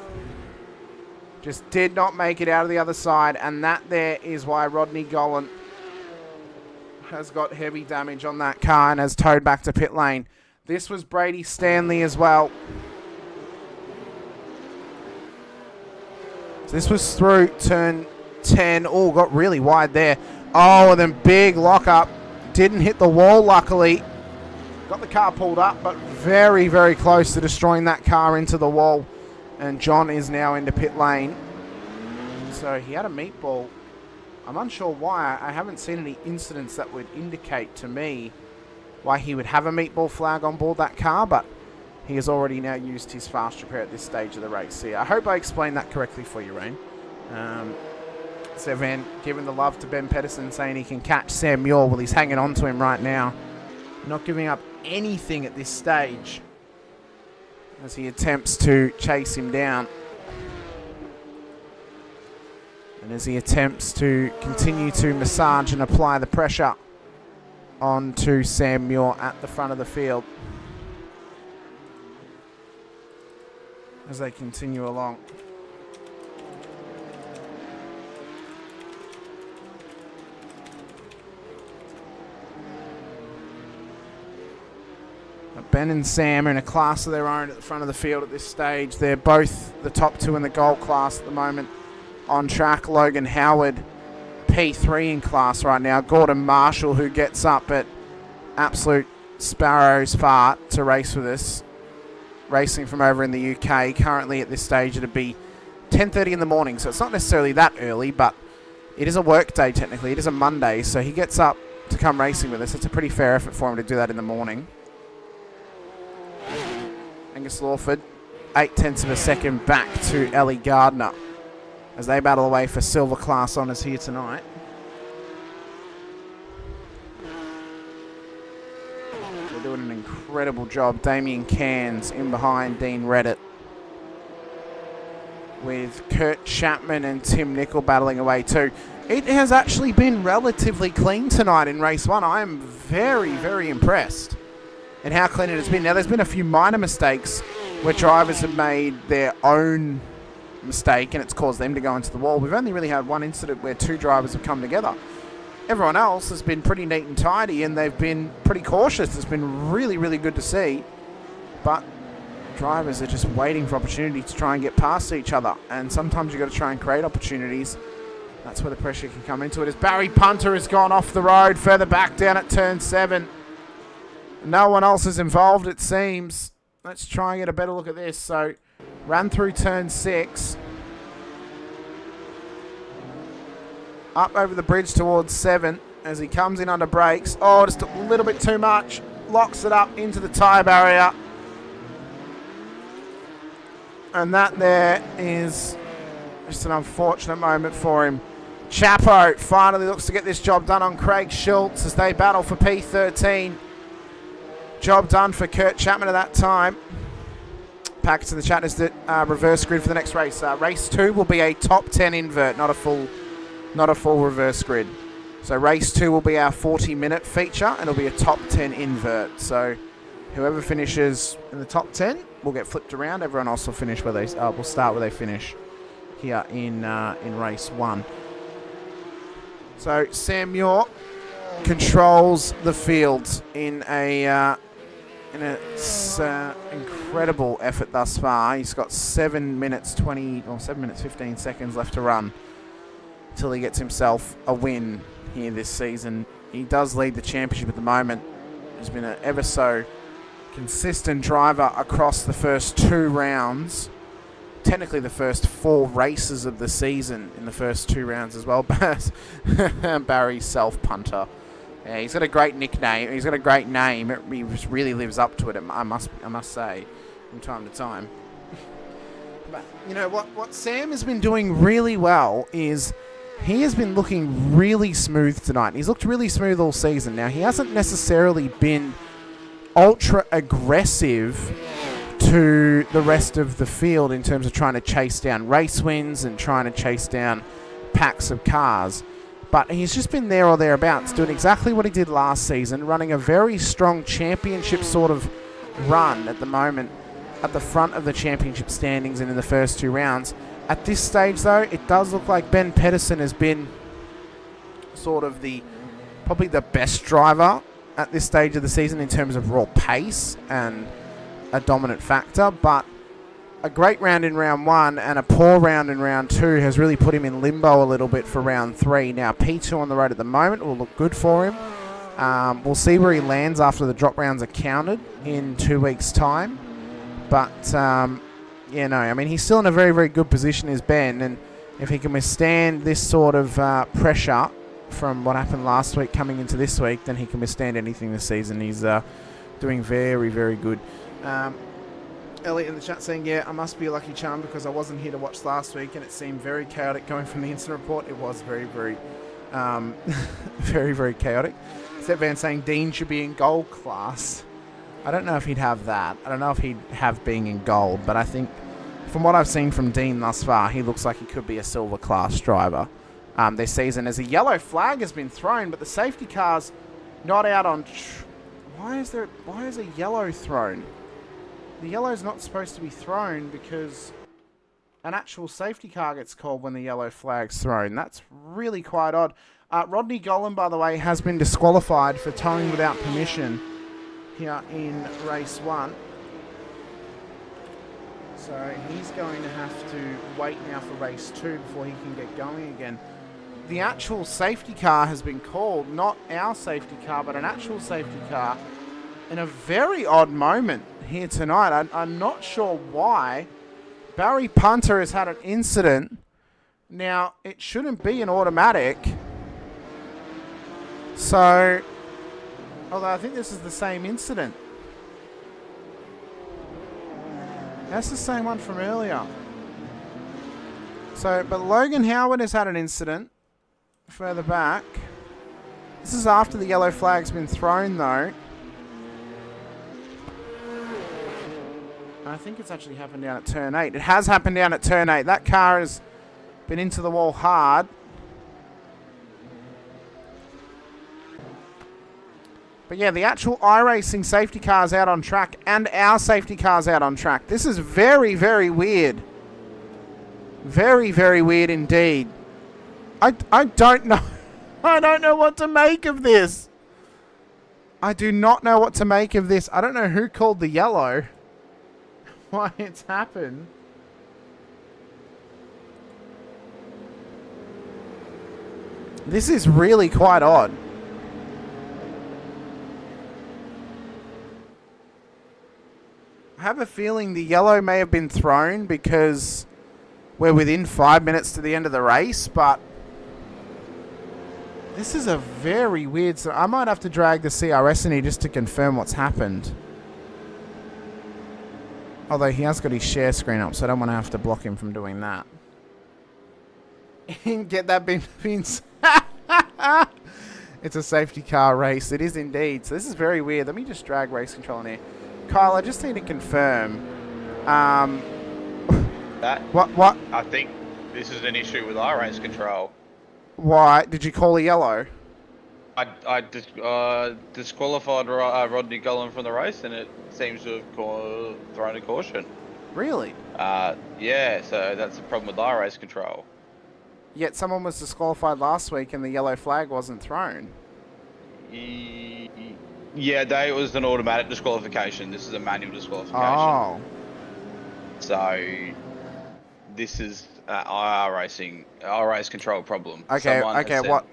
Speaker 5: Just did not make it out of the other side, and that there is why Rodney Golan has got heavy damage on that car and has towed back to pit lane. This was Brady Stanley as well. So this was through turn 10. Oh, got really wide there. Oh, and then big lockup. Didn't hit the wall, luckily. Got the car pulled up, but very, very close to destroying that car into the wall. And John is now into pit lane. So he had a meatball. I'm unsure why. I haven't seen any incidents that would indicate to me why he would have a meatball flag on board that car, but he has already now used his fast repair at this stage of the race here. I hope I explained that correctly for you, Rain. So Van giving the love to Ben Pedersen, saying he can catch Sam Muir. Well, he's hanging on to him right now. Not giving up anything at this stage as he attempts to chase him down. And as he attempts to continue to massage and apply the pressure onto Sam Muir at the front of the field. As they continue along. Ben and Sam are in a class of their own at the front of the field at this stage. They're both the top 2 in the gold class at the moment. On track, Logan Howard, P3 in class right now. Gordon Marshall, who gets up at absolute sparrow's fart to race with us. Racing from over in the UK. Currently at this stage it'd be 10:30 in the morning, so it's not necessarily that early, but it is a work day technically. It is a Monday, so he gets up to come racing with us. It's a pretty fair effort for him to do that in the morning. Angus Lawford, 0.8 of a second back to Ellie Gardner as they battle away for silver class honours here tonight. They're doing an incredible job. Damien Cairns in behind Dean Reddit. with Kurt Chapman and Tim Nicol battling away too. It has actually been relatively clean tonight in race 1. I am very, very impressed in how clean it has been. Now, there's been a few minor mistakes where drivers have made their own mistake and it's caused them to go into the wall. We've only really had one incident where 2 drivers have come together. Everyone else has been pretty neat and tidy, and they've been pretty cautious. It's been really, really good to see. But drivers are just waiting for opportunity to try and get past each other. And sometimes you've got to try and create opportunities. That's where the pressure can come into it. As Barry Punter has gone off the road further back down at turn 7. No one else is involved, it seems. Let's try and get a better look at this. So, run through turn 6. Up over the bridge towards 7 as he comes in under brakes. Oh, just a little bit too much. Locks it up into the tyre barrier. And that there is just an unfortunate moment for him. Chapo finally looks to get this job done on Craig Schultz as they battle for P13. Job done for Kurt Chapman at that time. Back to the chat is the reverse grid for the next race. Race 2 will be a top 10 invert, not a full reverse grid. So race 2 will be our 40-minute feature, and it'll be a top 10 invert. So whoever finishes in the top 10 will get flipped around. Everyone else will finish where they will start where they finish here in race 1. So Sam Muir controls the field in a incredible effort thus far. He's got 7 minutes 15 seconds left to run until he gets himself a win here this season. He does lead the championship at the moment. He's been an ever so consistent driver across the first 2 rounds. Technically the first 4 races of the season in the first 2 rounds as well. Barry Self-Punter. Yeah, he's got a great nickname. He's got a great name. He just really lives up to it, I must say, from time to time. But you know what Sam has been doing really well is he has been looking really smooth tonight. He's looked really smooth all season. Now, he hasn't necessarily been ultra aggressive to the rest of the field in terms of trying to chase down race wins and trying to chase down packs of cars. But he's just been there or thereabouts, doing exactly what he did last season, running a very strong championship sort of run at the moment at the front of the championship standings and in the first 2 rounds. At this stage, though, it does look like Ben Pedersen has been sort of probably the best driver at this stage of the season in terms of raw pace and a dominant factor. But a great round in round 1 and a poor round in round 2 has really put him in limbo a little bit for round 3. Now, P2 on the road at the moment will look good for him. We'll see where he lands after the drop rounds are counted in 2 weeks' time. But I mean, he's still in a very, very good position as Ben, and if he can withstand this sort of pressure from what happened last week coming into this week, then he can withstand anything this season. He's doing very, very good. Elliot in the chat saying, yeah, I must be a lucky charm because I wasn't here to watch last week and it seemed very chaotic going from the incident report. It was very, very, very, very chaotic. Step Van saying Dean should be in gold class. I don't know if he'd have that. I don't know if he'd have being in gold, but I think from what I've seen from Dean thus far, he looks like he could be a silver class driver this season. As a yellow flag has been thrown, but the safety car's not out on... Why is a yellow thrown? The yellow's not supposed to be thrown because an actual safety car gets called when the yellow flag's thrown. That's really quite odd. Rodney Gollan, by the way, has been disqualified for towing without permission here in race 1. So he's going to have to wait now for race 2 before he can get going again. The actual safety car has been called, not our safety car, but an actual safety car, in a very odd moment here tonight. I'm not sure why. Barry Punter has had an incident. Now, it shouldn't be an automatic. So, although I think this is the same incident. That's the same one from earlier. So, but Logan Howard has had an incident further back. This is after the yellow flag's been thrown, though. I think it's actually happened down at turn 8. It has happened down at turn 8. That car has been into the wall hard. But yeah, the actual iRacing safety car's out on track and our safety car's out on track. This is very, very weird. Very, very weird indeed. I don't know. I don't know what to make of this. I do not know what to make of this. I don't know who called the yellow. Why it's happened. This is really quite odd. I have a feeling the yellow may have been thrown because we're within 5 minutes to the end of the race, but this is a very weird... So I might have to drag the CRS in here just to confirm what's happened. Although he has got his share screen up, so I don't want to have to block him from doing that. Get that beans. It's a safety car race. It is indeed. So this is very weird. Let me just drag race control in here. Kyle, I just need to confirm. What?
Speaker 6: I think this is an issue with iRace control.
Speaker 5: Why? Did you call a yellow?
Speaker 6: I disqualified Rodney Cullen from the race, and it seems to have thrown a caution.
Speaker 5: Really?
Speaker 6: Yeah, so that's the problem with iRace control.
Speaker 5: Yet someone was disqualified last week and the yellow flag wasn't thrown.
Speaker 6: Yeah, it was an automatic disqualification. This is a manual disqualification.
Speaker 5: Oh.
Speaker 6: So this is iRace control problem.
Speaker 5: Okay,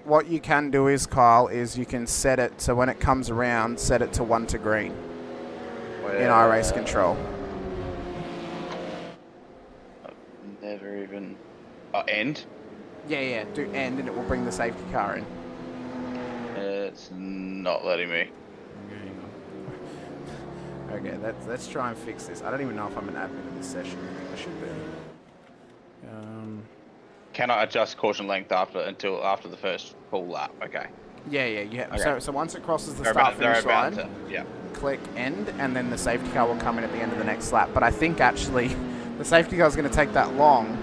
Speaker 5: what you can do is, Kyle, is you can set it so when it comes around, set it to 1 to green in iRace control.
Speaker 6: I've never even... end?
Speaker 5: Yeah, do end and it will bring the safety car in.
Speaker 6: It's not letting me.
Speaker 5: Okay, let's try and fix this. I don't even know if I'm an admin in this session. I should be.
Speaker 6: Can I adjust caution length after the first full lap? Okay.
Speaker 5: Yeah.
Speaker 6: Okay.
Speaker 5: So once it crosses the start-finish line,
Speaker 6: yeah.
Speaker 5: click end, and then the safety car will come in at the end of the next lap. But I think actually the safety car is going to take that long.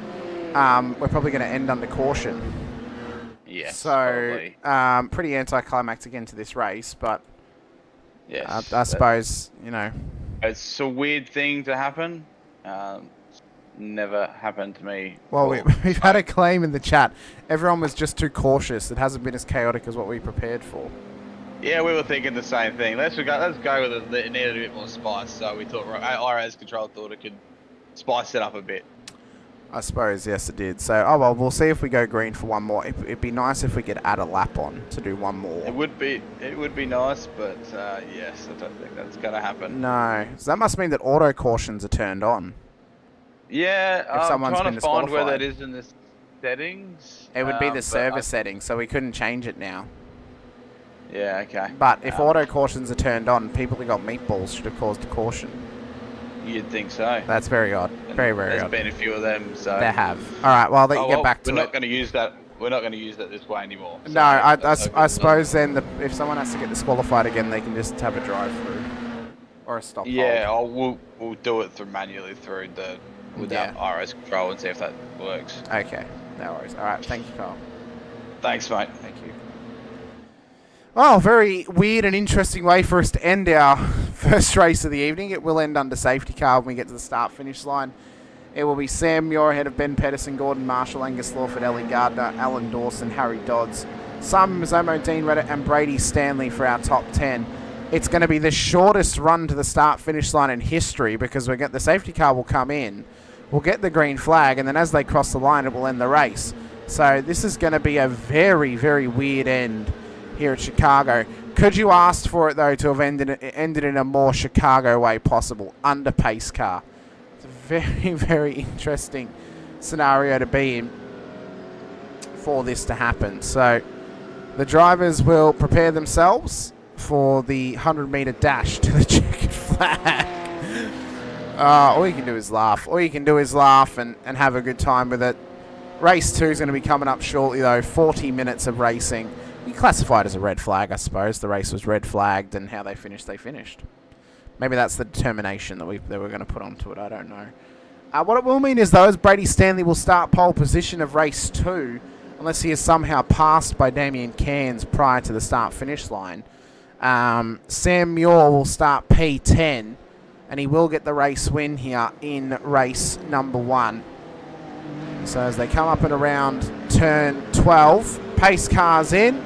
Speaker 5: We're probably going to end under caution.
Speaker 6: Yes.
Speaker 5: So pretty anticlimactic end to this race, but
Speaker 6: yes,
Speaker 5: I suppose
Speaker 6: it's a weird thing to happen. Never happened to me.
Speaker 5: Well, we've had a claim in the chat. Everyone was just too cautious. It hasn't been as chaotic as what we prepared for.
Speaker 6: Yeah, we were thinking the same thing. Let's go with it. It needed a bit more spice, so we thought IRS control thought it could spice it up a bit.
Speaker 5: I suppose, yes, it did. So, we'll see if we go green for one more. It'd be nice if we could add a lap on to do one more.
Speaker 6: It would be nice, but yes, I don't think that's going to happen.
Speaker 5: No. So that must mean that auto cautions are turned on.
Speaker 6: Yeah, I'm trying to find where that is in the settings.
Speaker 5: It would be the server settings, so we couldn't change it now.
Speaker 6: Yeah, okay.
Speaker 5: But if auto cautions are turned on, people who got meatballs should have caused a caution.
Speaker 6: You'd think so.
Speaker 5: That's very odd. Very, very
Speaker 6: odd.
Speaker 5: odd.
Speaker 6: There's been a few of them, so...
Speaker 5: There have. All right, well, let you get back to it.
Speaker 6: We're not going to use that. We're not going to use that this way anymore. So
Speaker 5: no, I suppose then if someone has to get disqualified again, they can just have a drive-through or a stop.
Speaker 6: Yeah, we'll do it manually through without IRS control and see if that works.
Speaker 5: Okay, no worries. All right, thank you, Carl.
Speaker 6: Thanks, mate.
Speaker 5: Thank you. Oh, very weird and interesting way for us to end our first race of the evening. It will end under safety car when we get to the start-finish line. It will be Sam Muir ahead of Ben Pedersen, Gordon Marshall, Angus Lawford, Ellie Gardner, Alan Dawson, Harry Dodds, Simon Mazzomo, Dean Reddit, and Brady Stanley for our top 10. It's going to be the shortest run to the start-finish line in history because the safety car will come in, we'll get the green flag, and then as they cross the line, it will end the race. So this is going to be a very, very weird end here at Chicago. Could you ask for it, though, to have ended in a more Chicago way possible, under pace car? It's a very, very interesting scenario to be in for this to happen. So the drivers will prepare themselves for the 100-meter dash to the checkered flag. All you can do is laugh. All you can do is laugh and have a good time with it. Race 2 is going to be coming up shortly, though. 40 minutes of racing. You classify it as a red flag, I suppose. The race was red flagged, and how they finished, they finished. Maybe that's the determination that we're going to put onto it. I don't know. What it will mean is, though, is Brady Stanley will start pole position of race 2, unless he is somehow passed by Damien Cairns prior to the start-finish line. Sam Muir will start P10, and he will get the race win here in race number 1. So as they come up and around turn 12, pace cars in.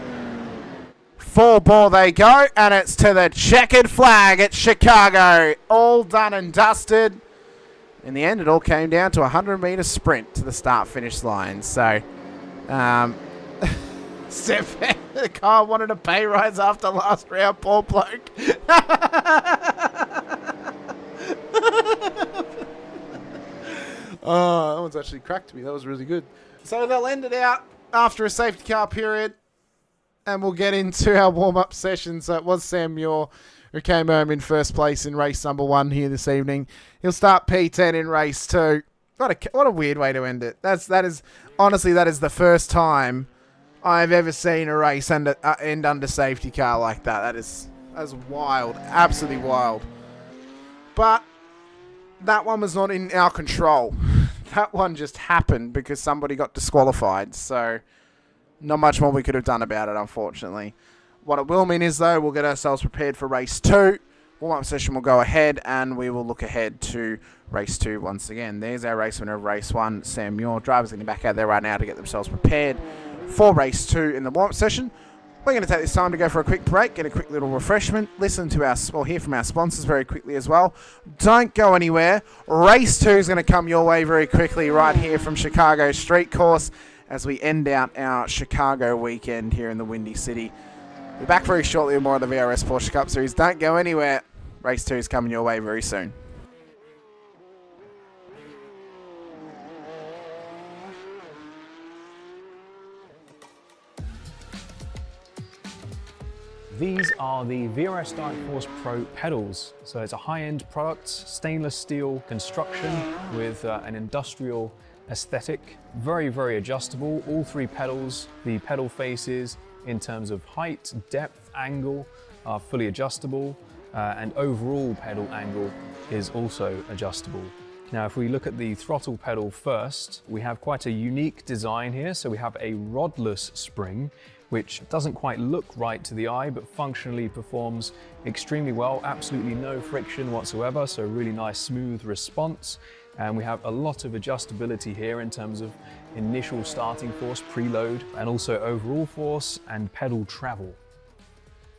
Speaker 5: Full bore they go, and it's to the checkered flag at Chicago. All done and dusted. In the end, it all came down to a 100-metre sprint to the start-finish line. So, the car wanted a pay rise after last round, poor bloke. Oh, that one's actually cracked me. That was really good. So they'll end it out after a safety car period, and we'll get into our warm-up session. So it was Sam Muir who came home in first place in race number 1 here this evening. He'll start P10 in race 2. What a weird way to end it. That is honestly the first time I've ever seen a race end under safety car like that. That's wild, absolutely wild. But that one was not in our control. That one just happened because somebody got disqualified. So not much more we could have done about it, unfortunately. What it will mean is, though, we'll get ourselves prepared for race 2. Warm-up session will go ahead, and we will look ahead to race 2 once again. There's our race winner of race 1, Sam Muir. Drivers getting back out there right now to get themselves prepared for race 2 in the warm-up session. We're going to take this time to go for a quick break, get a quick little refreshment, listen to hear from our sponsors very quickly as well. Don't go anywhere. Race 2 is going to come your way very quickly right here from Chicago Street Course as we end out our Chicago weekend here in the Windy City. We're back very shortly with more of the VRS Porsche Cup Series. Don't go anywhere. Race 2 is coming your way very soon.
Speaker 1: These are the VRS Porsche Pro pedals. So it's a high-end product, stainless steel construction with an industrial aesthetic. Very, very adjustable. All 3 pedals, the pedal faces in terms of height, depth, angle are fully adjustable, and overall pedal angle is also adjustable. Now, if we look at the throttle pedal first, we have quite a unique design here. So we have a rodless spring, which doesn't quite look right to the eye, but functionally performs extremely well. Absolutely no friction whatsoever, so really nice smooth response. And we have a lot of adjustability here in terms of initial starting force, preload, and also overall force and pedal travel.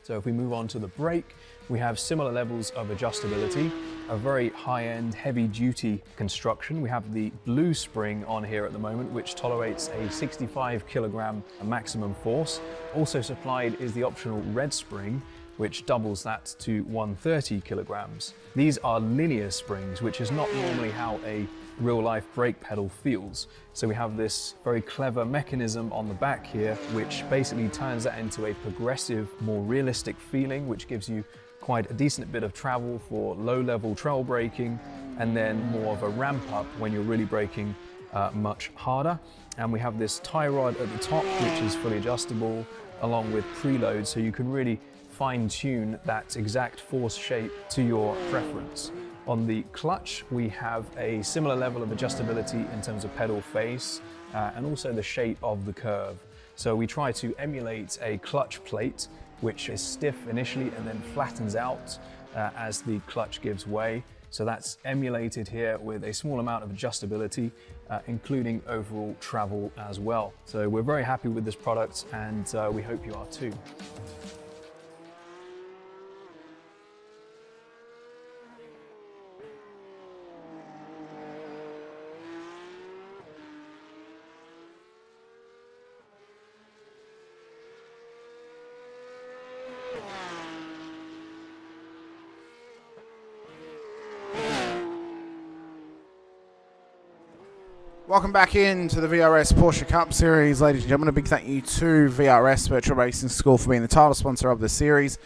Speaker 1: So if we move on to the brake, we have similar levels of adjustability, a very high-end, heavy-duty construction. We have the blue spring on here at the moment, which tolerates a 65 kilogram maximum force. Also supplied is the optional red spring, which doubles that to 130 kilograms. These are linear springs, which is not normally how a real-life brake pedal feels. So we have this very clever mechanism on the back here, which basically turns that into a progressive, more realistic feeling, which gives you quite a decent bit of travel for low-level trail braking, and then more of a ramp up when you're really braking much harder. And we have this tie rod at the top, which is fully adjustable, along with preload, so you can really fine-tune that exact force shape to your preference. On the clutch, we have a similar level of adjustability in terms of pedal face and also the shape of the curve. So we try to emulate a clutch plate, which is stiff initially and then flattens out as the clutch gives way. So that's emulated here with a small amount of adjustability, including overall travel as well. So we're very happy with this product, and we hope you are too.
Speaker 5: Welcome back into the VRS Porsche Cup Series, ladies and gentlemen. A big thank you to VRS Virtual Racing School for being the title sponsor of the series.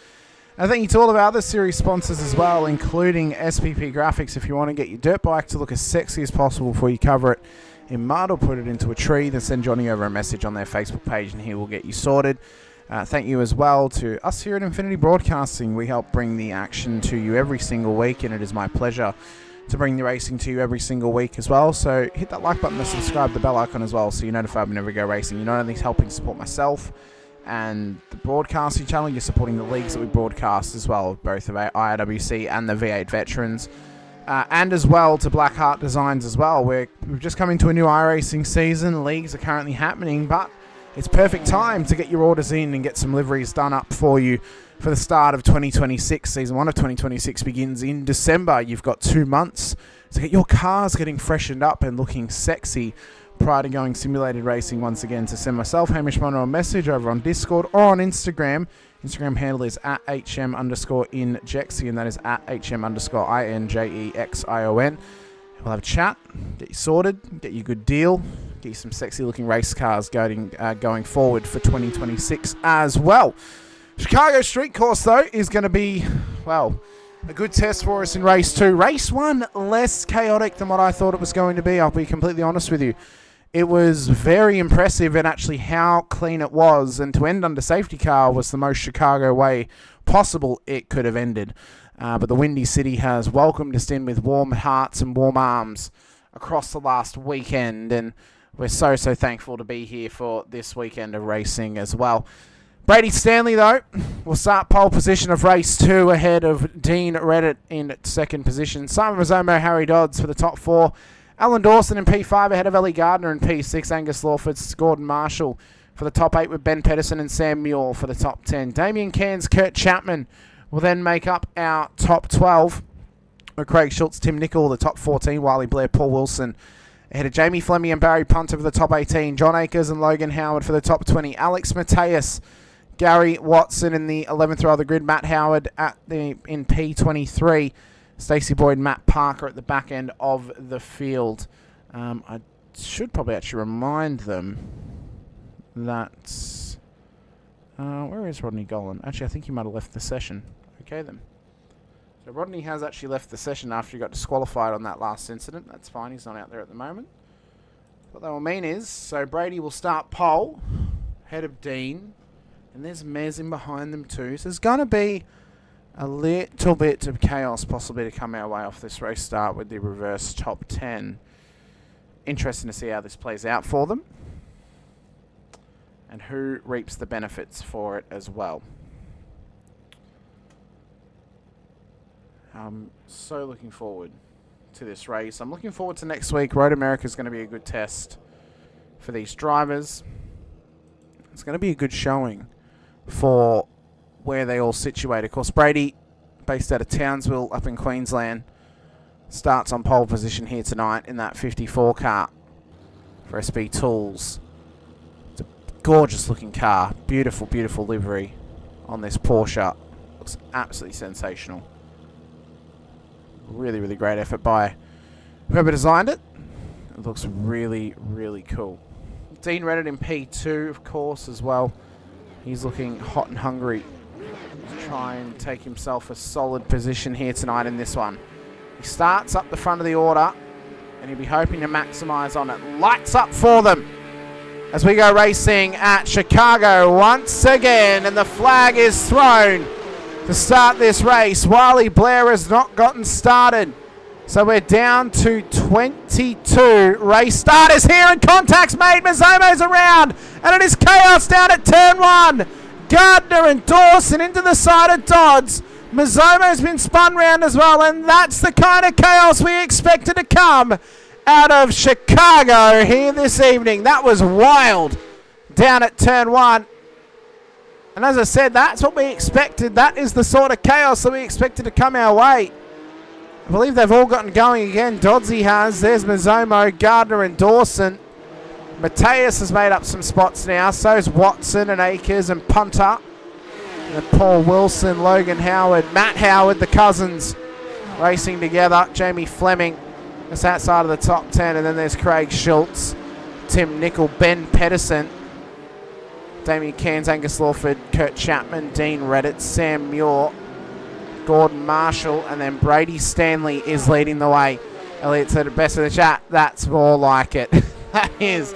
Speaker 5: And thank you to all of our other series sponsors as well, including SPP Graphics. If you want to get your dirt bike to look as sexy as possible before you cover it in mud or put it into a tree, then send Johnny over a message on their Facebook page and he will get you sorted. Thank you as well to us here at Infinity Broadcasting. We help bring the action to you every single week, and it is my pleasure to bring the racing to you every single week as well. So hit that like button and subscribe, the bell icon as well, so you're notified whenever we go racing. You're not only helping support myself and the broadcasting channel, you're supporting the leagues that we broadcast as well, both of our IRWC and the V8 Veterans. And as well to Black Heart Designs as well. We've just come into a new iRacing season. Leagues are currently happening, but it's perfect time to get your orders in and get some liveries done up for you for the start of 2026. Season 1 of 2026 begins in December. You've got 2 months to get your cars getting freshened up and looking sexy prior to going simulated racing once again. To send myself, Hamish Munro, a message over on Discord or on Instagram. Instagram handle is at @HM_injexion, and that is at @HM_INJEXION. We'll have a chat, get you sorted, get you a good deal, get you some sexy looking race cars going forward for 2026 as well. Chicago Street Course, though, is going to be, well, a good test for us in Race 2. Race 1, less chaotic than what I thought it was going to be, I'll be completely honest with you. It was very impressive in actually how clean it was, and to end under safety car was the most Chicago way possible it could have ended. But the Windy City has welcomed us in with warm hearts and warm arms across the last weekend, and we're so thankful to be here for this weekend of racing as well. Brady Stanley, though, will start pole position of race 2 ahead of Dean Reddit in second position. Simon Mazomo, Harry Dodds for the top 4. Alan Dawson in P5 ahead of Ellie Gardner in P6. Angus Lawford, Gordon Marshall for the top 8 with Ben Pedersen and Sam Muir for the top 10. Damien Cairns, Kurt Chapman will then make up our top 12. With Craig Schultz, Tim Nicol, the top 14. Wiley Blair, Paul Wilson ahead of Jamie Fleming and Barry Punter for the top 18. John Akers and Logan Howard for the top 20. Alex Mateus, Gary Watson in the 11th row of the grid. Matt Howard in P23. Stacey Boyd, Matt Parker at the back end of the field. I should probably actually remind them that... where is Rodney Golan? Actually, I think he might have left the session. Okay, then. So Rodney has actually left the session after he got disqualified on that last incident. That's fine. He's not out there at the moment. What that will mean is, so Brady will start pole, head of Dean, and there's Mez in behind them too. So there's going to be a little bit of chaos possibly to come our way off this race start with the reverse top 10. Interesting to see how this plays out for them and who reaps the benefits for it as well. I'm so looking forward to this race. I'm looking forward to next week. Road America is going to be a good test for these drivers. It's going to be a good showing for where they all situate. Of course, Brady, based out of Townsville up in Queensland, starts on pole position here tonight in that 54 car for SB Tools. It's a gorgeous looking car. Beautiful, beautiful livery on this Porsche. Looks absolutely sensational. Really, really great effort by whoever designed it. It looks really, really cool. Dean Reddit in P2, of course, as well. He's looking hot and hungry to try and take himself a solid position here tonight in this one. He starts up the front of the order, and he'll be hoping to maximise on it. Lights up for them as we go racing at Chicago once again, and the flag is thrown to start this race. Wiley Blair has not gotten started, so we're down to 22 race starters here, and contact's made. Mazomo's around, and it is chaos down at turn 1. Gardner and Dawson into the side of Dodds. Mazomo's been spun round as well, and that's the kind of chaos we expected to come out of Chicago here this evening. That was wild down at turn 1. And as I said, that's what we expected. That is the sort of chaos that we expected to come our way. I believe they've all gotten going again. Doddsy has. There's Mazomo, Gardner and Dawson. Mateus has made up some spots now. So's Watson and Akers and Punter. And Paul Wilson, Logan Howard, Matt Howard, the cousins racing together. Jamie Fleming is outside of the top 10. And then there's Craig Schultz, Tim Nicol, Ben Pedersen, Damien Cairns, Angus Lawford, Kurt Chapman, Dean Reddit, Sam Muir, Gordon Marshall, and then Brady Stanley is leading the way. Elliot said it best in the chat. That's more like it. That is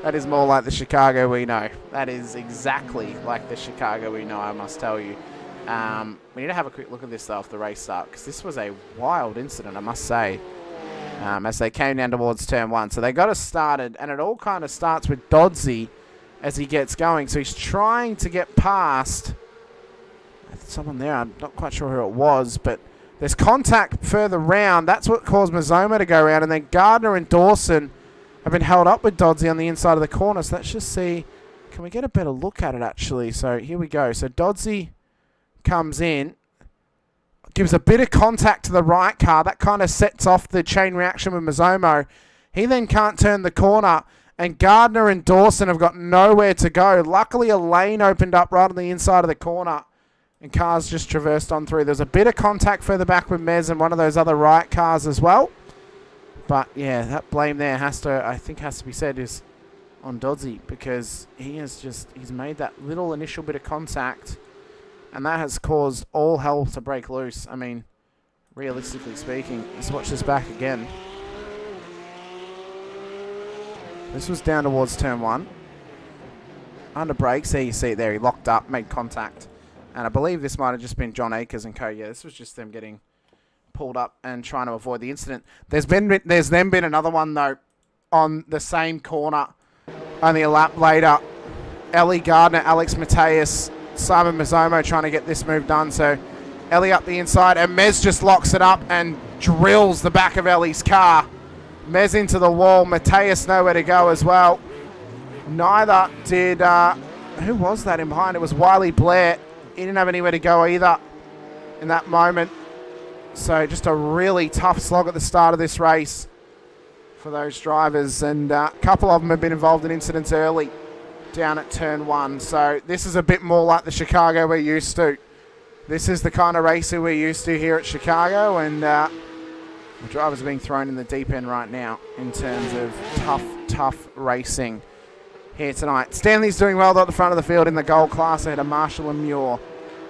Speaker 5: That is more like the Chicago we know. That is exactly like the Chicago we know, I must tell you. We need to have a quick look at this though after the race start, because this was a wild incident, I must say, as they came down towards turn 1. So they got us started, and it all kind of starts with Dodsey as he gets going. So he's trying to get past someone there. I'm not quite sure who it was, but there's contact further round. That's what caused Mazoma to go around, and then Gardner and Dawson have been held up with Dodsey on the inside of the corner. So let's just see. Can we get a better look at it, actually? So here we go. So Dodsey comes in, gives a bit of contact to the right car. That kind of sets off the chain reaction with Mazomo. He then can't turn the corner, and Gardner and Dawson have got nowhere to go. Luckily, a lane opened up right on the inside of the corner, and cars just traversed on through. There's a bit of contact further back with Mez and one of those other right cars as well. But yeah, that blame there has to be said is on Dodsey, because he's made that little initial bit of contact, and that has caused all hell to break loose. I mean, realistically speaking, let's watch this back again. This was down towards turn 1. Under brakes, there you see it there. He locked up, made contact. And I believe this might have just been John Akers and co. Yeah, this was just them getting pulled up and trying to avoid the incident. There's then been another one, though, on the same corner. Only a lap later. Ellie Gardner, Alex Mateus, Simon Mazomo trying to get this move done. So Ellie up the inside, and Mez just locks it up and drills the back of Ellie's car. Mez into the wall. Mateus nowhere to go as well. Neither did... who was that in behind? It was Wiley Blair. He didn't have anywhere to go either in that moment. So just a really tough slog at the start of this race for those drivers. And a couple of them have been involved in incidents early down at turn 1. So this is a bit more like the Chicago we're used to. This is the kind of racer we're used to here at Chicago. And the drivers are being thrown in the deep end right now in terms of tough racing here tonight. Stanley's doing well though at the front of the field in the gold class ahead of Marshall and Muir.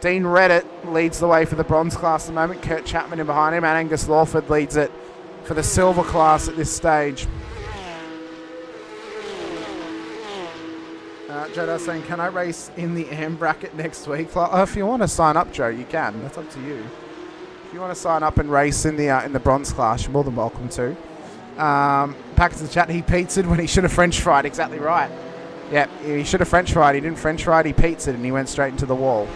Speaker 5: Dean Reddit leads the way for the bronze class at the moment. Kurt Chapman in behind him, and Angus Lawford leads it for the silver class at this stage. Joe does saying, can I race in the AM bracket next week? If you want to sign up, Joe, you can. That's up to you. If you want to sign up and race in the bronze class, you're more than welcome to. Packers in the chat, he pizzaed when he should have French fried. Exactly right. Yeah, he should have French fried. He didn't French fried, he pizzaed, and he went straight into the wall.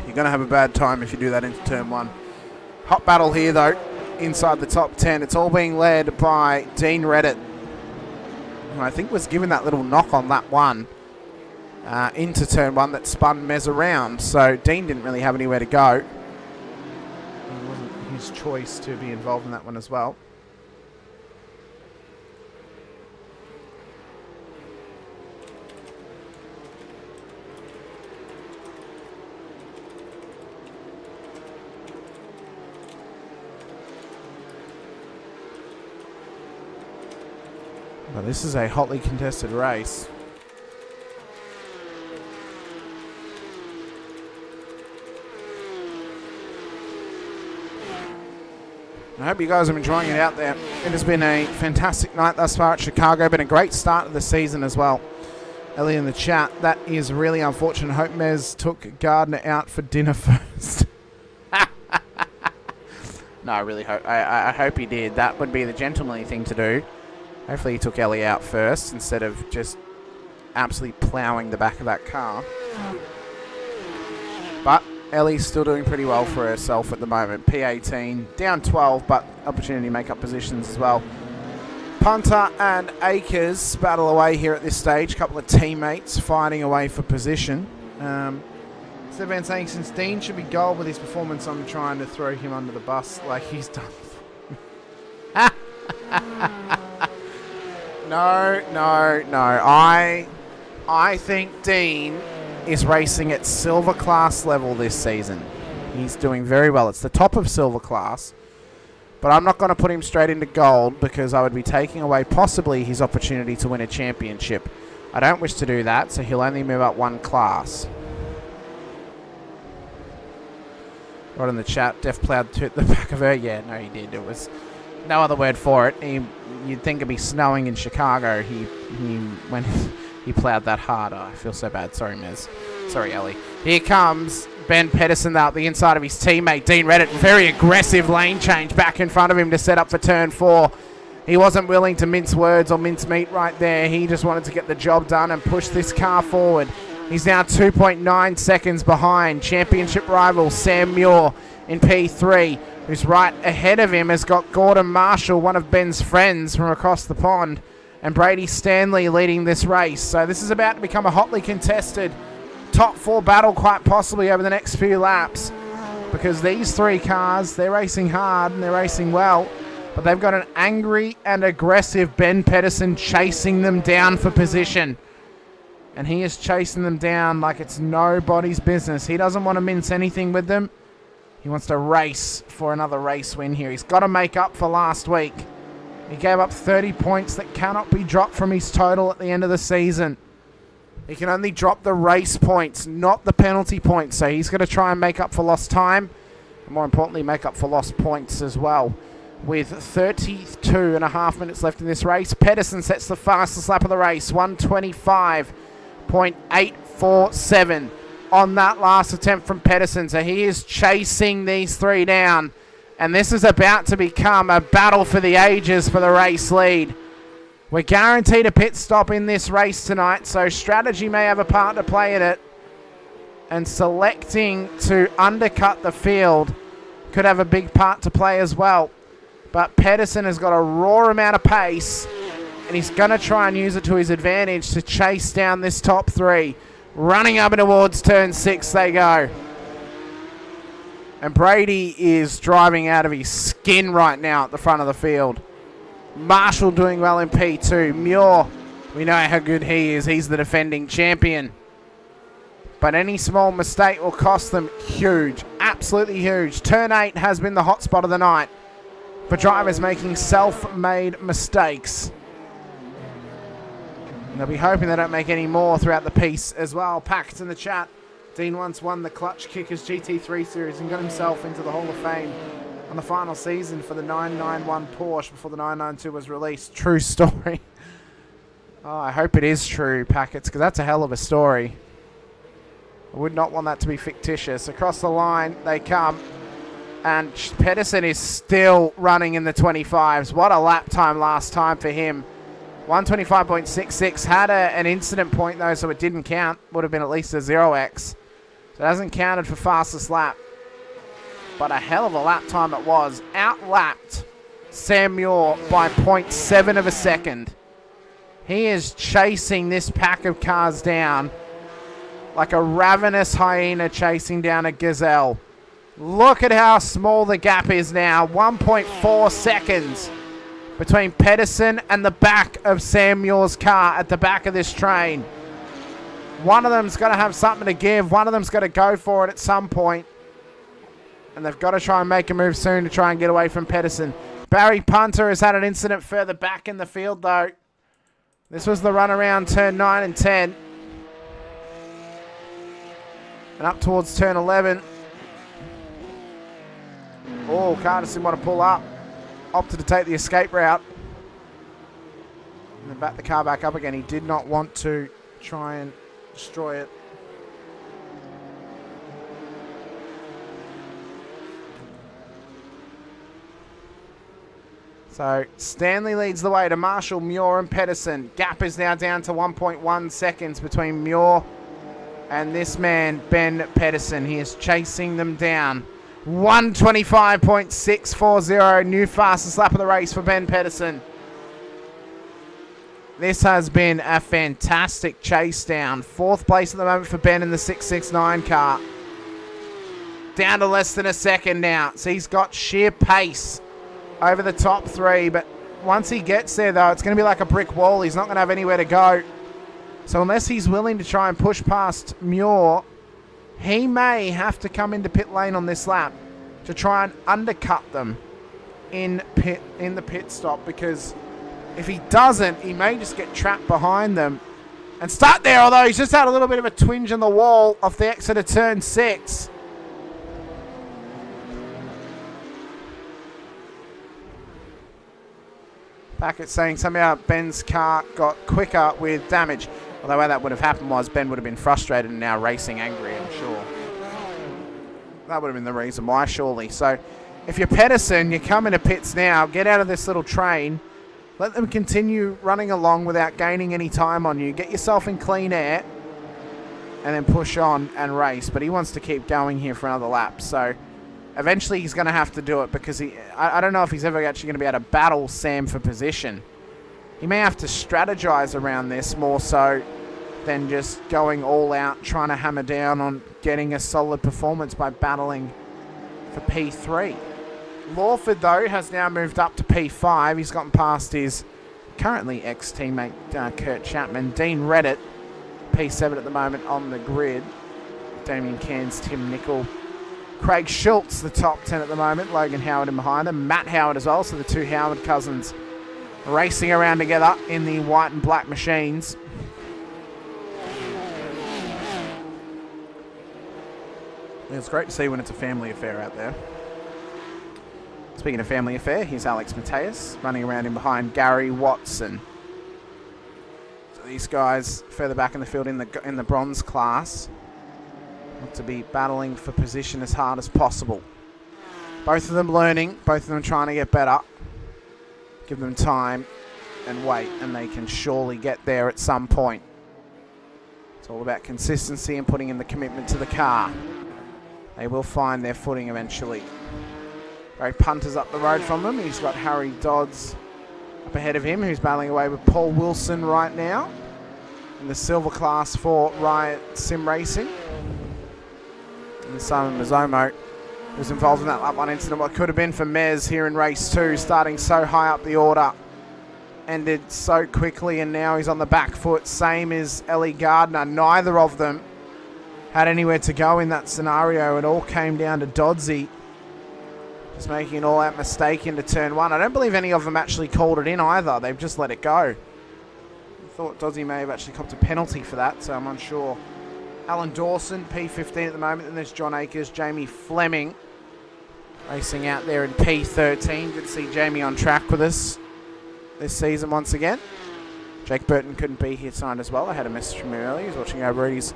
Speaker 5: You're going to have a bad time if you do that into turn 1. Hot battle here, though, inside the top 10. It's all being led by Dean Reddit, who I think was given that little knock on lap 1 into turn 1 that spun Mez around. So Dean didn't really have anywhere to go. It wasn't his choice to be involved in that one as well. Well, this is a hotly contested race. I hope you guys have been enjoying it out there. It has been a fantastic night thus far at Chicago. Been a great start of the season as well. Ellie in the chat, that is really unfortunate. Hope Mez took Gardner out for dinner first. No, I really hope. I hope he did. That would be the gentlemanly thing to do. Hopefully he took Ellie out first instead of just absolutely ploughing the back of that car. But Ellie's still doing pretty well for herself at the moment. P18, down 12, but opportunity to make up positions as well. Punter and Akers battle away here at this stage. A couple of teammates fighting away for position. Stefan saying, since Dean should be gold with his performance, I'm trying to throw him under the bus like he's done. No. I think Dean is racing at silver class level this season. He's doing very well. It's the top of silver class. But I'm not going to put him straight into gold because I would be taking away possibly his opportunity to win a championship. I don't wish to do that, so he'll only move up one class. Right in the chat, Def plowed to the back of her. Yeah, no, he did. It was No other word for it. You'd think it'd be snowing in Chicago. When he plowed that hard. Oh, I feel so bad. Sorry, Mez. Sorry, Ellie. Here comes Ben Pedersen out the inside of his teammate, Dean Reddit. Very aggressive lane change back in front of him to set up for turn 4. He wasn't willing to mince words or mince meat right there. He just wanted to get the job done and push this car forward. He's now 2.9 seconds behind championship rival Sam Muir in P3, who's right ahead of him has got Gordon Marshall, one of Ben's friends from across the pond, and Brady Stanley leading this race. So this is about to become a hotly contested top 4 battle quite possibly over the next few laps, because these 3 cars, they're racing hard and they're racing well, but they've got an angry and aggressive Ben Pedersen chasing them down for position. And he is chasing them down like it's nobody's business. He doesn't want to mince anything with them. He wants to race for another race win here. He's got to make up for last week. He gave up 30 points that cannot be dropped from his total at the end of the season. He can only drop the race points, not the penalty points. So he's going to try and make up for lost time. And more importantly, make up for lost points as well. With 32.5 minutes left in this race, Pedersen sets the fastest lap of the race, 1:25.847 on that last attempt from Pedersen. So he is chasing these 3 down, and this is about to become a battle for the ages for the race lead. We're guaranteed a pit stop in this race tonight, so strategy may have a part to play in it, and selecting to undercut the field could have a big part to play as well. But Pedersen has got a raw amount of pace, and he's going to try and use it to his advantage to chase down this top 3. Running up and towards turn 6 they go. And Brady is driving out of his skin right now at the front of the field. Marshall doing well in P2. Muir, we know how good he is. He's the defending champion. But any small mistake will cost them huge. Absolutely huge. Turn 8 has been the hot spot of the night for drivers making self-made mistakes. And they'll be hoping they don't make any more throughout the piece as well. Packed in the chat. Dean once won the Clutch Kickers GT3 Series and got himself into the Hall of Fame on the final season for the 991 Porsche before the 992 was released. True story. Oh, I hope it is true, Packets, because that's a hell of a story. I would not want that to be fictitious. Across the line they come. And Pedersen is still running in the 25s. What a lap time last time for him. 1:25.66. Had an incident point though, so it didn't count. Would have been at least a 0x. So it hasn't counted for fastest lap. But a hell of a lap time it was. Outlapped Sam Muir by 0.7 of a second. He is chasing this pack of cars down like a ravenous hyena chasing down a gazelle. Look at how small the gap is now. 1.4 seconds between Pedersen and the back of Sam Muir's car at the back of this train. One of them's got to have something to give. One of them's got to go for it at some point. And they've got to try and make a move soon to try and get away from Pedersen. Barry Punter has had an incident further back in the field though. This was the run around turn 9 and 10. And up towards turn 11. Oh, Carter didn't want to pull up. Opted to take the escape route. And then back the car back up again. He did not want to try and destroy it. So Stanley leads the way to Marshall, Muir and Pedersen. Gap is now down to 1.1 seconds between Muir and this man, Ben Pedersen. He is chasing them down. 1:25.640, new fastest lap of the race for Ben Pedersen. This has been a fantastic chase down. 4th place at the moment for Ben in the 669 car. Down to less than a second now. So he's got sheer pace over the top 3. But once he gets there, though, it's going to be like a brick wall. He's not going to have anywhere to go. So unless he's willing to try and push past Muir, he may have to come into pit lane on this lap to try and undercut them in the pit stop, because if he doesn't, he may just get trapped behind them and start there, although he's just had a little bit of a twinge in the wall off the exit of turn 6. Packet saying somehow Ben's car got quicker with damage. Although how that would have happened was Ben would have been frustrated and now racing angry, I'm sure. That would have been the reason why, surely. So if you're Pedersen, you come into pits now, get out of this little train, let them continue running along without gaining any time on you. Get yourself in clean air and then push on and race. But he wants to keep going here for another lap. So eventually he's going to have to do it because I don't know if he's ever actually going to be able to battle Sam for position. He may have to strategize around this more so than just going all out, trying to hammer down on getting a solid performance by battling for P3. Lawford, though, has now moved up to P5. He's gotten past his currently ex-teammate Kurt Chapman. Dean Reddit, P7 at the moment on the grid. Damien Cairns, Tim Nicol. Craig Schultz, the top 10 at the moment. Logan Howard in behind him. Matt Howard as well, so the two Howard cousins racing around together in the white and black machines. It's great to see when it's a family affair out there. Speaking of family affair, here's Alex Mateus running around in behind Gary Watson. So these guys further back in the field in the bronze class want to be battling for position as hard as possible. Both of them learning, both of them trying to get better. Give them time and wait, and they can surely get there at some point. It's all about consistency and putting in the commitment to the car. They will find their footing eventually. Ray Punter's up the road from them. He's got Harry Dodds up ahead of him, who's battling away with Paul Wilson right now in the silver class for Riot Sim Racing. And Simon Mazzomo was involved in that lap 1 incident. What could have been for Mez here in race 2, starting so high up the order, ended so quickly, and now he's on the back foot. Same as Ellie Gardner. Neither of them had anywhere to go in that scenario. It all came down to Doddsy just making an all-out mistake into turn 1. I don't believe any of them actually called it in either. They've just let it go. I thought Doddsy may have actually copped a penalty for that, so I'm unsure. Alan Dawson, P15 at the moment, and there's John Akers, Jamie Fleming racing out there in P13. Good to see Jamie on track with us this season once again. Jake Burton couldn't be here tonight as well. I had a message from him earlier. He's watching over at his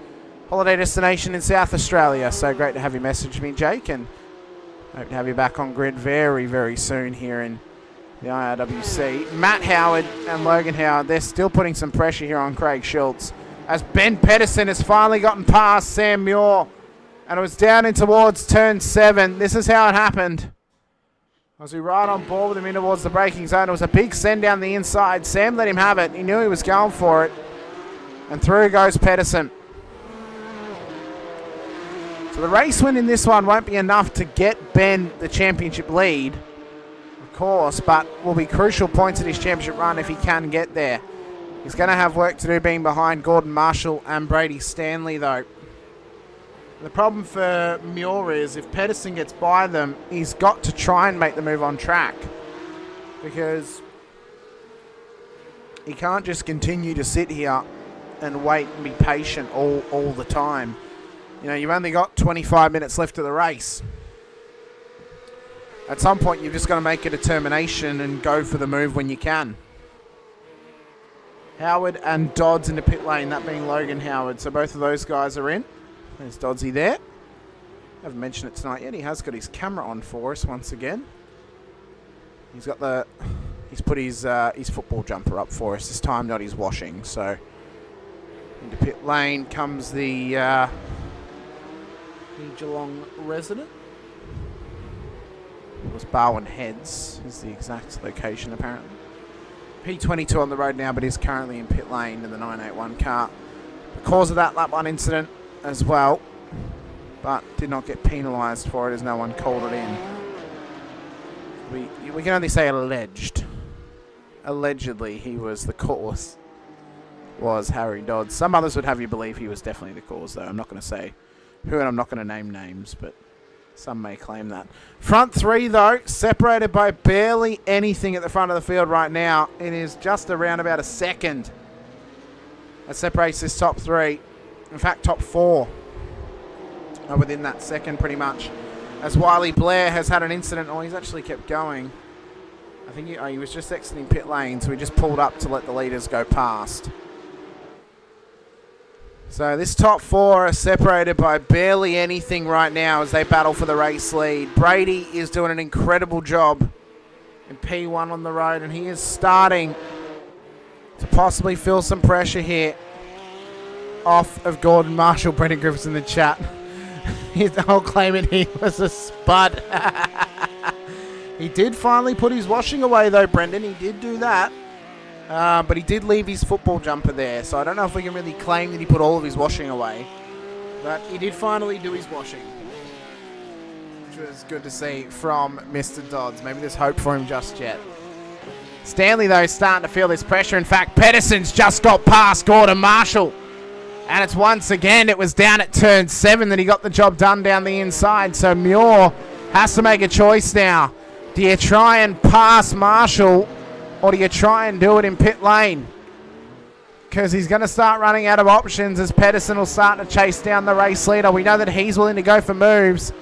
Speaker 5: holiday destination in South Australia. So great to have you message me, Jake, and hope to have you back on grid very, very soon here in the IRWC. Matt Howard and Logan Howard, they're still putting some pressure here on Craig Schultz as Ben Pedersen has finally gotten past Sam Muir, and it was down in towards turn 7. This is how it happened. As we right on board with him in towards the braking zone, it was a big send down the inside. Sam let him have it. He knew he was going for it, and through goes Pedersen. So the race win in this one won't be enough to get Ben the championship lead, of course, but will be crucial points in his championship run if he can get there. He's going to have work to do being behind Gordon Marshall and Brady Stanley, though. The problem for Muir is if Pedersen gets by them, he's got to try and make the move on track, because he can't just continue to sit here and wait and be patient all the time. You know, you've only got 25 minutes left of the race. At some point, you've just got to make a determination and go for the move when you can. Howard and Dodds into pit lane, that being Logan Howard. So both of those guys are in. There's Doddsy there. Haven't mentioned it tonight yet. He has got his camera on for us once again. He's put his football jumper up for us this time, not his washing. So into pit lane comes the Geelong resident. It was Barwon Heads is the exact location apparently. P22 on the road now, but is currently in pit lane in the 981 car. The cause of that lap 1 incident as well, but did not get penalised for it as no one called it in. We can only say alleged. Allegedly, he was the cause, was Harry Dodds. Some others would have you believe he was definitely the cause, though. I'm not going to say who, and I'm not going to name names, but some may claim that. Front 3, though, separated by barely anything at the front of the field right now. It is just around about a second that separates this top 3. In fact, top 4 are within that second pretty much. As Wiley Blair has had an incident, he's actually kept going. I think he was just exiting pit lane, so he just pulled up to let the leaders go past. So this top four are separated by barely anything right now as they battle for the race lead. Brady is doing an incredible job in P1 on the road, and he is starting to possibly feel some pressure here off of Gordon Marshall. Brendan Griffiths in the chat. He's all claiming he was a spud. He did finally put his washing away though, Brendan. He did do that. But he did leave his football jumper there, so I don't know if we can really claim that he put all of his washing away. But he did finally do his washing, which was good to see from Mr. Dodds. Maybe there's hope for him just yet. Stanley, though, is starting to feel this pressure. In fact, Pedersen's just got past Gordon Marshall. And it's once again, it was down at turn 7 that he got the job done down the inside. So Muir has to make a choice now. Do you try and pass Marshall, or do you try and do it in pit lane? Because he's going to start running out of options as Pedersen will start to chase down the race leader. We know that he's willing to go for moves.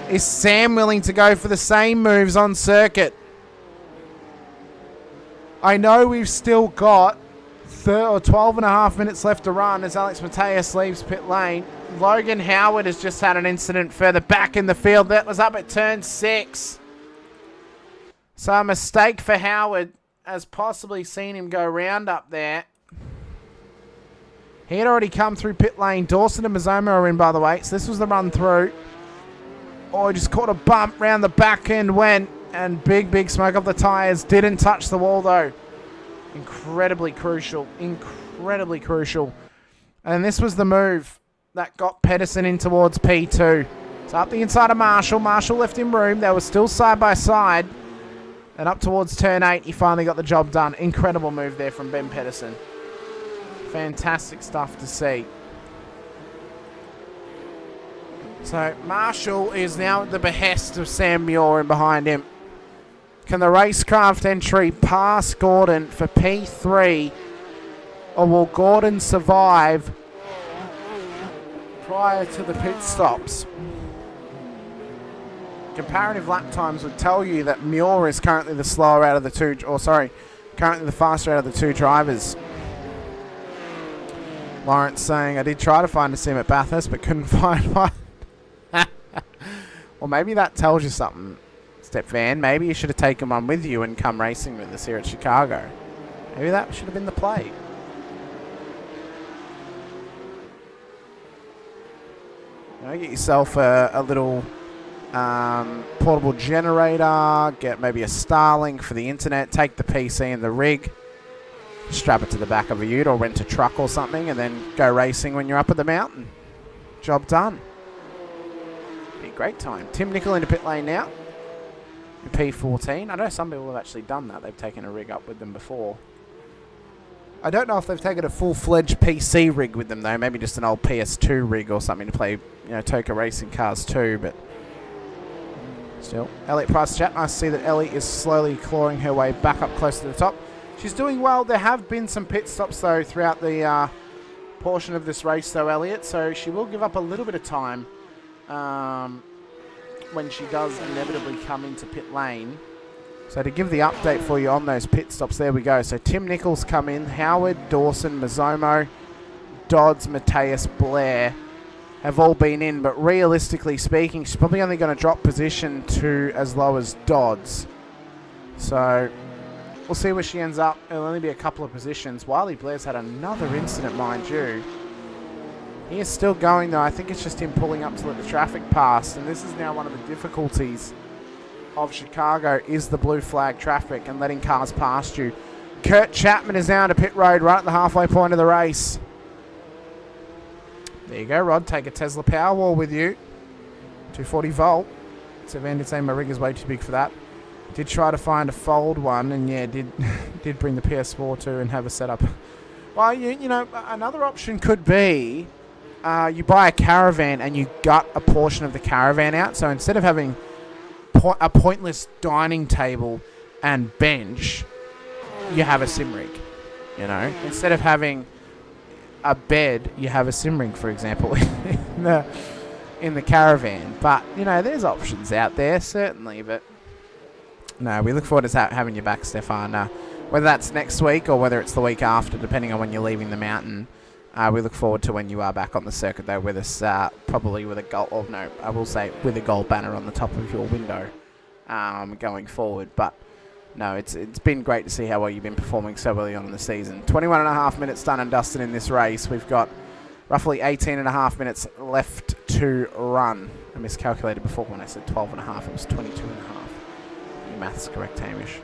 Speaker 5: Is Sam willing to go for the same moves on circuit? I know we've still got 12 and a half minutes left to run as Alex Mateus leaves pit lane. Logan Howard has just had an incident further back in the field. That was up at turn 6. So a mistake for Howard has possibly seen him go round up there. He had already come through pit lane. Dawson and Mazoma are in, by the way. So this was the run through. Oh, he just caught a bump round the back end, went, and big smoke off the tyres. Didn't touch the wall, though. Incredibly crucial. Incredibly crucial. And this was the move that got Pedersen in towards P2. So up the inside of Marshall. Marshall left him room. They were still side by side. And up towards turn 8, he finally got the job done. Incredible move there from Ben Pedersen. Fantastic stuff to see. So Marshall is now at the behest of Sam Muir and behind him. Can the racecraft entry pass Gordon for P3? Or will Gordon survive prior to the pit stops? Comparative lap times would tell you that Muir is currently the slower out of the two, currently the faster out of the two drivers. Lawrence saying, I did try to find a sim at Bathurst, but couldn't find one. Well, maybe that tells you something, Step Van. Maybe you should have taken one with you and come racing with us here at Chicago. Maybe that should have been the play. Get yourself a little portable generator, get maybe a Starlink for the internet, take the PC and the rig, strap it to the back of a ute or rent a truck or something, and then go racing when you're up at the mountain. Job done. Be a great time. Tim Nicol into pit lane now. In P14. I know some people have actually done that. They've taken a rig up with them before. I don't know if they've taken a full-fledged PC rig with them though. Maybe just an old PS2 rig or something to play, Toka Racing Cars 2, but still. Elliot Price chat. Nice to see that Ellie is slowly clawing her way back up close to the top. She's doing well. There have been some pit stops though throughout the portion of this race though, Elliot. So she will give up a little bit of time when she does inevitably come into pit lane. So to give the update for you on those pit stops, there we go. So Tim Nichols come in, Howard, Dawson, Mazzomo, Dodds, Mateus, Blair have all been in. But realistically speaking, she's probably only going to drop position to as low as Dodds. So we'll see where she ends up. It'll only be a couple of positions. Wiley Blair's had another incident, mind you. He is still going though. I think it's just him pulling up to let the traffic pass. And this is now one of the difficulties of Chicago, is the blue flag traffic and letting cars past you. Kurt Chapman is now into pit road right at the halfway point of the race. There you go, Rod. Take a Tesla Powerwall with you. 240 volt. So Van did say my rig is way too big for that. Did try to find a fold one, and yeah, did bring the PS4 too and have a setup. Well, you know, another option could be you buy a caravan and you gut a portion of the caravan out. So instead of having a pointless dining table and bench, you have a sim rig. You know, instead of having a bed, you have a sim rig, for example, in the caravan. But you know, there's options out there certainly. But No, we look forward to having you back, Stefan. Whether that's next week or whether it's the week after, depending on when you're leaving the mountain. We look forward to when you are back on the circuit, though, with us, probably with a gold, or no, I will say with a gold banner on the top of your window going forward. But no, it's been great to see how well you've been performing so early on in the season. 21 and a half minutes done and dusted in this race. We've got roughly 18 and a half minutes left to run. I miscalculated before when I said 12 and a half. It was 22 and a half. Your math's correct, Hamish.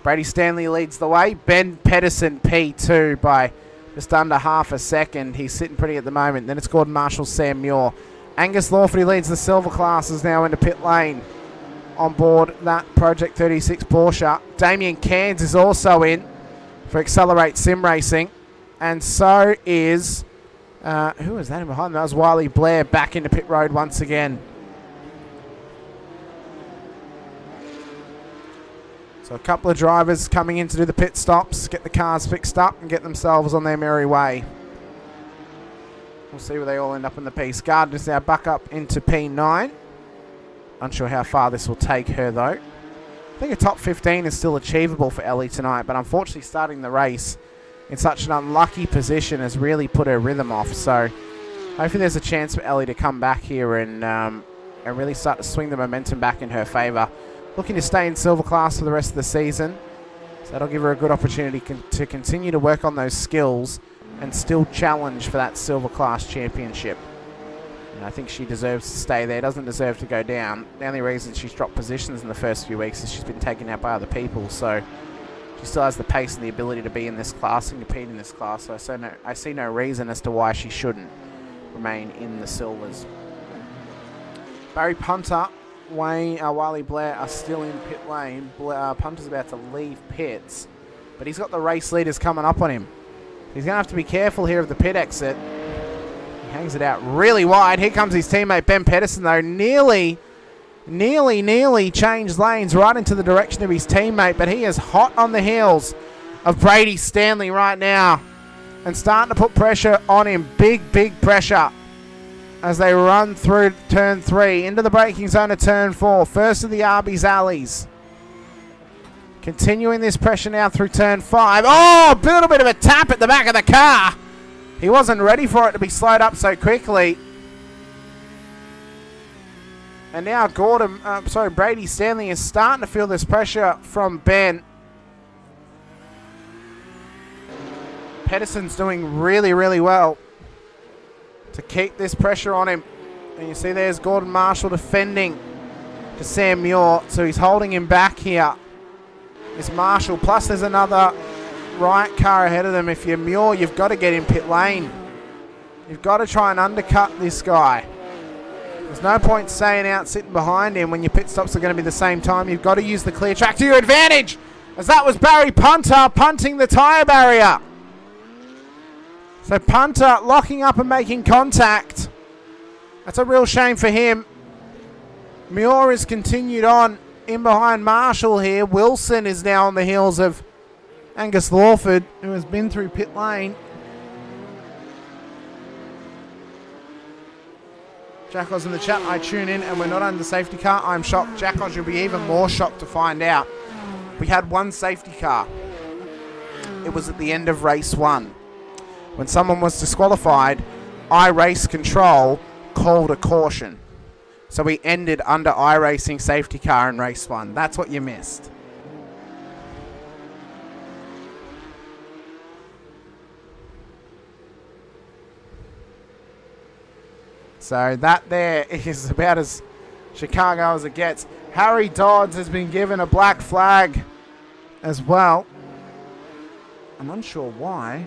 Speaker 5: Brady Stanley leads the way. Ben Pedersen P2 by just under half a second. He's sitting pretty at the moment. Then it's Gordon Marshall, Sam Muir. Angus Lawford, leads the silver classes now into pit lane on board that Project 36 Porsche. Damien Cairns is also in for Accelerate Sim Racing. And so is... who was that in behind? That was Wiley Blair back into pit road once again. So a couple of drivers coming in to do the pit stops, get the cars fixed up and get themselves on their merry way. We'll see where they all end up in the piece. Gardner's now back up into P9. Unsure how far this will take her though. I think a top 15 is still achievable for Ellie tonight, but unfortunately starting the race in such an unlucky position has really put her rhythm off. So hopefully there's a chance for Ellie to come back here and really start to swing the momentum back in her favour. Looking to stay in silver class for the rest of the season. So that'll give her a good opportunity to continue to work on those skills and still challenge for that silver class championship. And I think she deserves to stay there, doesn't deserve to go down. The only reason she's dropped positions in the first few weeks is she's been taken out by other people. So she still has the pace and the ability to be in this class and compete in this class. So I see no reason as to why she shouldn't remain in the silvers. Barry Punter, Wiley Blair are still in pit lane. Punter's about to leave pits, but he's got the race leaders coming up on him. He's going to have to be careful here of the pit exit. He hangs it out really wide. Here comes his teammate Ben Pedersen, though. Nearly changed lanes right into the direction of his teammate, but he is hot on the heels of Brady Stanley right now and starting to put pressure on him. Big pressure as they run through turn 3 into the braking zone of turn 4. First of the Arby's alleys. Continuing this pressure now through turn 5. Oh, a little bit of a tap at the back of the car. He wasn't ready for it to be slowed up so quickly. And now Brady Stanley is starting to feel this pressure from Ben. Pedersen's doing really well to keep this pressure on him. And you see there's Gordon Marshall defending to Sam Muir. So he's holding him back here. It's Marshall. Plus there's another right car ahead of them. If you're Muir, you've got to get in pit lane. You've got to try and undercut this guy. There's no point staying out, sitting behind him when your pit stops are going to be the same time. You've got to use the clear track to your advantage. As that was Barry Punter punting the tyre barrier. So Punter locking up and making contact. That's a real shame for him. Muir has continued on in behind Marshall here. Wilson is now on the heels of Angus Lawford, who has been through pit lane. Jackos in the chat, I tune in and we're not under safety car. I'm shocked. Jackos, you'll be even more shocked to find out. We had one safety car. It was at the end of race 1. When someone was disqualified, iRace Control called a caution. So we ended under iRacing safety car in race 1. That's what you missed. So that there is about as Chicago as it gets. Harry Dodds has been given a black flag as well. I'm unsure why.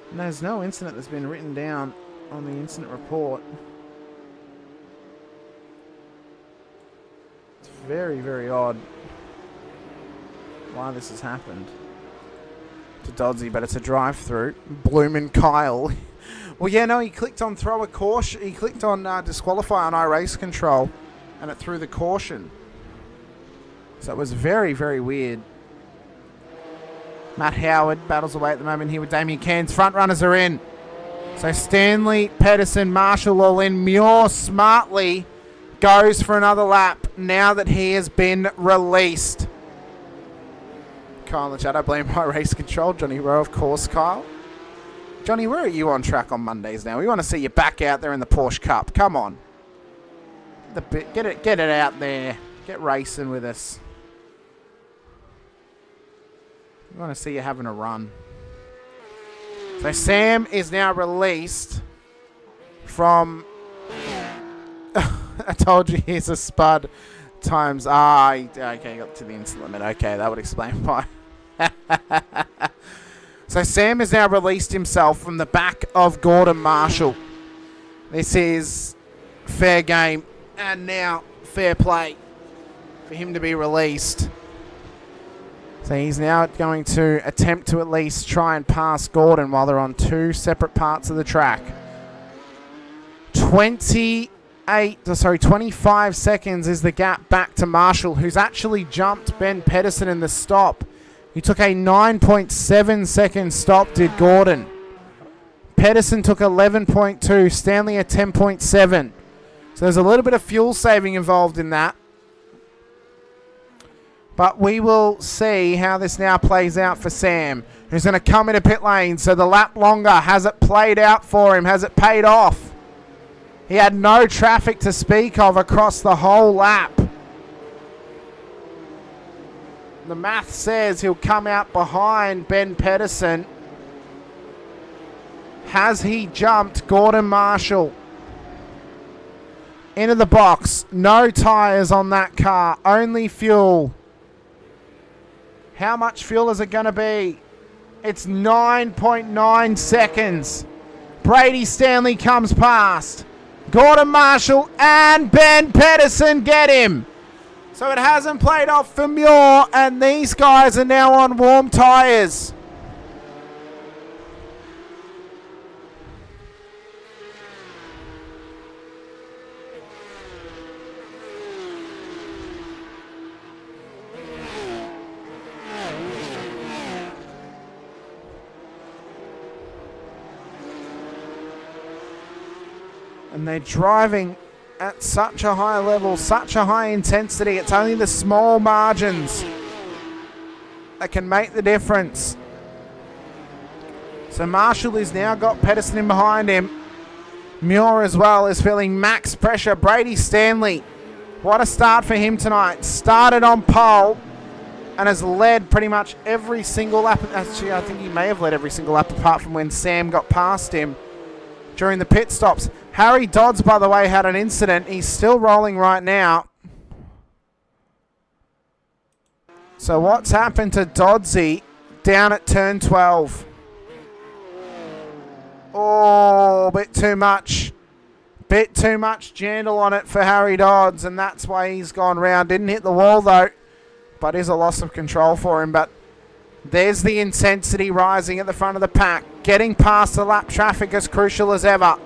Speaker 5: And there's no incident that's been written down on the incident report. It's very odd why this has happened to Doddsy, but it's a drive-through. Bloomin' Kyle. Well, yeah, no, he clicked on throw a caution. He clicked on disqualify on iRace Control, and it threw the caution. So it was very weird. Matt Howard battles away at the moment here with Damien Cairns. Front runners are in. So Stanley, Pedersen, Marshall all in. Muir smartly goes for another lap now that he has been released. Kyle in the chat, I blame my race control. Johnny Rowe, of course, Kyle. Johnny, where are you on track on Mondays now? We want to see you back out there in the Porsche Cup. Come on. Get it out there. Get racing with us. We want to see you having a run. So Sam is now released from... I told you he's a spud times... okay, got to the instant limit. Okay, that would explain why. So Sam has now released himself from the back of Gordon Marshall. This is fair game and now fair play for him to be released. So he's now going to attempt to at least try and pass Gordon while they're on two separate parts of the track. 25 seconds is the gap back to Marshall, who's actually jumped Ben Pedersen in the stop. He took a 9.7 second stop, did Gordon. Pedersen took 11.2, Stanley a 10.7. So there's a little bit of fuel saving involved in that. But we will see how this now plays out for Sam, who's going to come into pit lane. So the lap longer, has it played out for him? Has it paid off? He had no traffic to speak of across the whole lap. The math says he'll come out behind Ben Pedersen. Has he jumped Gordon Marshall? Into the box. No tyres on that car. Only fuel. How much fuel is it going to be? It's 9.9 seconds. Brady Stanley comes past. Gordon Marshall and Ben Pedersen get him. So it hasn't played off for Muir, and these guys are now on warm tyres. And they're driving at such a high level, such a high intensity. It's only the small margins that can make the difference. So Marshall has now got Pedersen in behind him. Muir as well is feeling max pressure. Brady Stanley, what a start for him tonight. Started on pole and has led pretty much every single lap. Actually, I think he may have led every single lap apart from when Sam got past him during the pit stops. Harry Dodds, by the way, had an incident. He's still rolling right now. So what's happened to Doddsy down at turn 12? Oh, bit too much. Bit too much jandle on it for Harry Dodds, and that's why he's gone round. Didn't hit the wall, though, but is a loss of control for him. But there's the intensity rising at the front of the pack. Getting past the lap traffic as crucial as ever.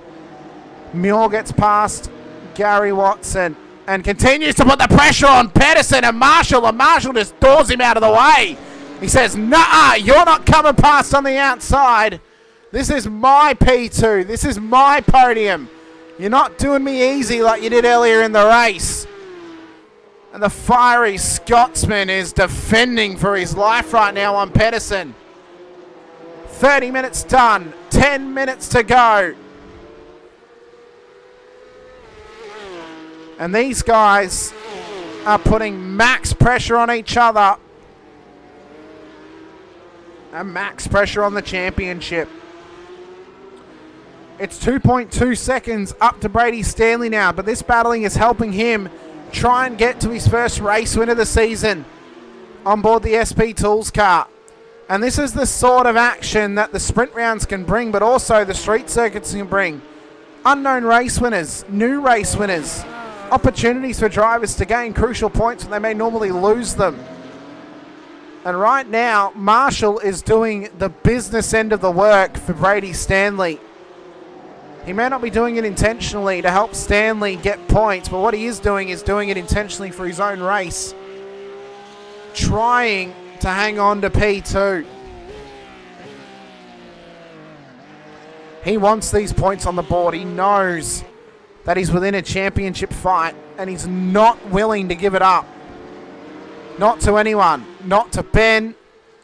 Speaker 5: Muir gets past Gary Watson and continues to put the pressure on Pedersen and Marshall just doors him out of the way. He says, "Nah, you're not coming past on the outside. This is my P2. This is my podium. You're not doing me easy like you did earlier in the race." And the fiery Scotsman is defending for his life right now on Pedersen. 30 minutes done. 10 minutes to go. And these guys are putting max pressure on each other. And max pressure on the championship. It's 2.2 seconds up to Brady Stanley now. But this battling is helping him try and get to his first race win of the season on board the SP Tools car. And this is the sort of action that the sprint rounds can bring, but also the street circuits can bring. Unknown race winners, new race winners. Opportunities for drivers to gain crucial points when they may normally lose them. And right now, Marshall is doing the business end of the work for Brady Stanley. He may not be doing it intentionally to help Stanley get points, but what he is doing it intentionally for his own race. Trying to hang on to P2. He wants these points on the board. He knows that he's within a championship fight, and he's not willing to give it up. Not to anyone. Not to Ben.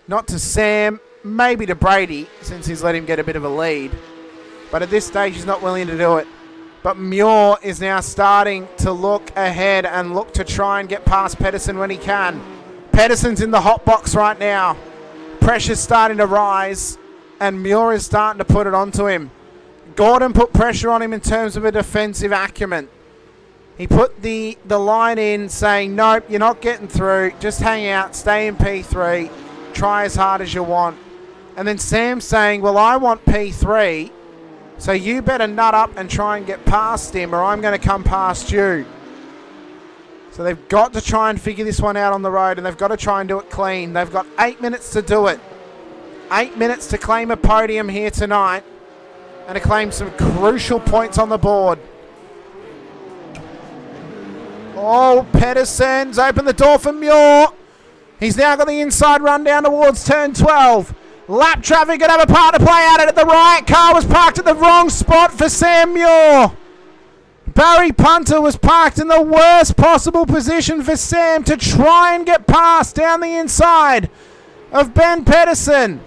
Speaker 5: Not to Sam, maybe to Brady, since he's let him get a bit of a lead. But at this stage, he's not willing to do it. But Muir is now starting to look ahead and look to try and get past Pedersen when he can. Pedersen's in the hot box right now. Pressure's starting to rise, and Muir is starting to put it onto him. Gordon put pressure on him in terms of a defensive acumen. He put the line in saying, nope, you're not getting through. Just hang out, stay in P3, try as hard as you want. And then Sam saying, well, I want P3, so you better nut up and try and get past him, or I'm going to come past you. So they've got to try and figure this one out on the road, and they've got to try and do it clean. They've got 8 minutes to do it. 8 minutes to claim a podium here tonight and to claim some crucial points on the board. Oh, Pedersen's opened the door for Muir. He's now got the inside run down towards turn 12. Lap traffic could have a part to play at it. At the right, car was parked at the wrong spot for Sam Muir. Barry Punter was parked in the worst possible position for Sam to try and get past down the inside of Ben Pedersen.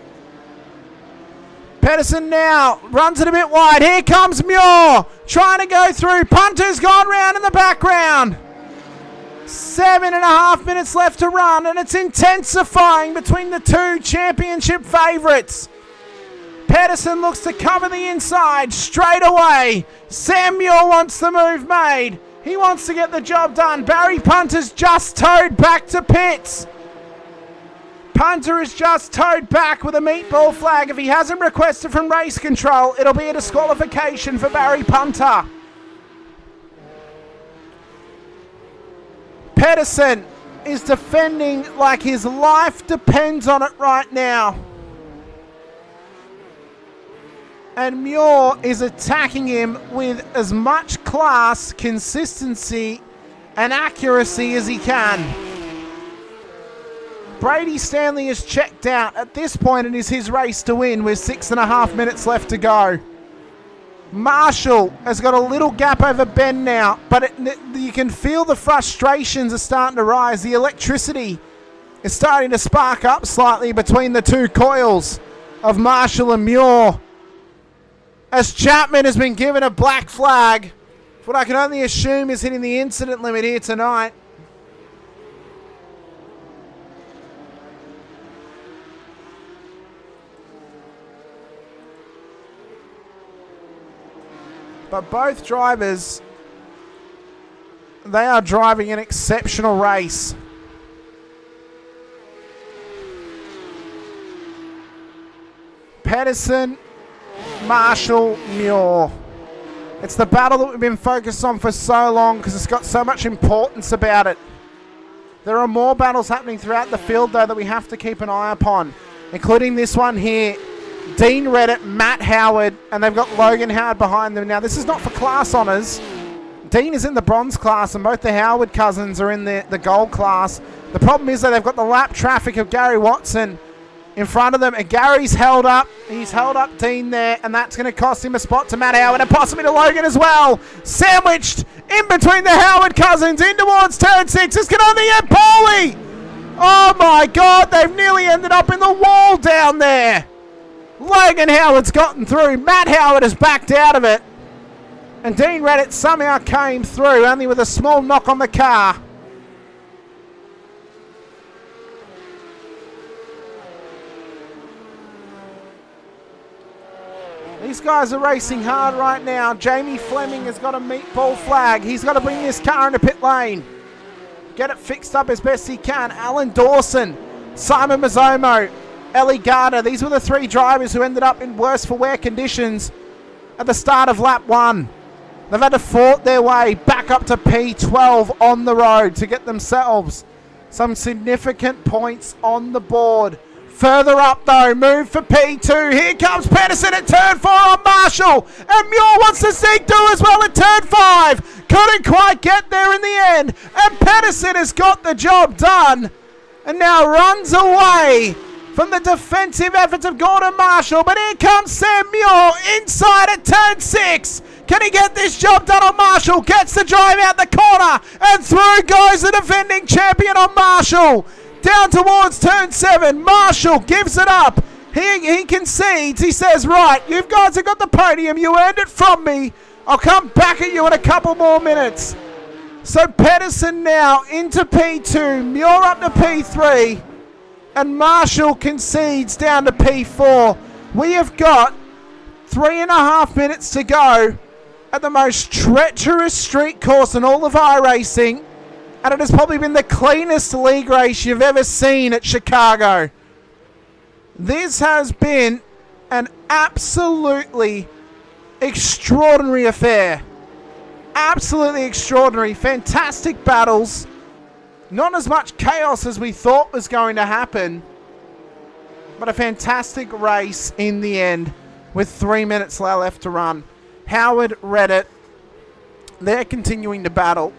Speaker 5: Pedersen now runs it a bit wide. Here comes Muir trying to go through. Punter's gone round in the background. 7.5 minutes left to run, and it's intensifying between the two championship favourites. Pedersen looks to cover the inside straight away. Sam Muir wants the move made. He wants to get the job done. Barry Punter's just towed back to pits. Punter is just towed back with a meatball flag. If he hasn't requested from race control, it'll be a disqualification for Barry Punter. Pedersen is defending like his life depends on it right now. And Muir is attacking him with as much class, consistency, and accuracy as he can. Brady Stanley is checked out. At this point, it is his race to win with 6.5 minutes left to go. Marshall has got a little gap over Ben now, but you can feel the frustrations are starting to rise. The electricity is starting to spark up slightly between the two coils of Marshall and Muir, as Chapman has been given a black flag for what I can only assume is hitting the incident limit here tonight. But both drivers, they are driving an exceptional race. Pedersen, Marshall, Muir. It's the battle that we've been focused on for so long because it's got so much importance about it. There are more battles happening throughout the field, though, that we have to keep an eye upon, including this one here. Dean Reddit, Matt Howard, and they've got Logan Howard behind them. Now, this is not for class honours. Dean is in the bronze class, and both the Howard cousins are in the gold class. The problem is that they've got the lap traffic of Gary Watson in front of them, and Gary's held up. He's held up Dean there, and that's going to cost him a spot to Matt Howard and possibly to Logan as well. Sandwiched in between the Howard cousins in towards turn 6. It's going on the end, Paulie! Oh my God, they've nearly ended up in the wall down there. Logan Howard's gotten through. Matt Howard has backed out of it. And Dean Reddit somehow came through, only with a small knock on the car. These guys are racing hard right now. Jamie Fleming has got a meatball flag. He's got to bring this car into pit lane. Get it fixed up as best he can. Alan Dawson, Simon Mazzomo, Ellie Gardner. These were the three drivers who ended up in worse for wear conditions at the start of lap 1. They've had to fought their way back up to P12 on the road to get themselves some significant points on the board. Further up though, move for P2. Here comes Pedersen at turn 4 on Marshall. And Muir wants to sneak through as well at turn 5. Couldn't quite get there in the end. And Pedersen has got the job done. And now runs away from the defensive efforts of Gordon Marshall. But here comes Sam Muir inside at turn 6. Can he get this job done on Marshall? Gets the drive out the corner. And through goes the defending champion on Marshall. Down towards turn 7. Marshall gives it up. He concedes. He says, right, you guys have got the podium. You earned it from me. I'll come back at you in a couple more minutes. So Pedersen now into P2. Muir up to P3. And Marshall concedes down to P4. We have got 3.5 minutes to go at the most treacherous street course in all of iRacing. And it has probably been the cleanest league race you've ever seen at Chicago. This has been an absolutely extraordinary affair. Absolutely extraordinary. Fantastic battles. Not as much chaos as we thought was going to happen. But a fantastic race in the end with 3 minutes left to run. Howard, Reddit, they're continuing to battle.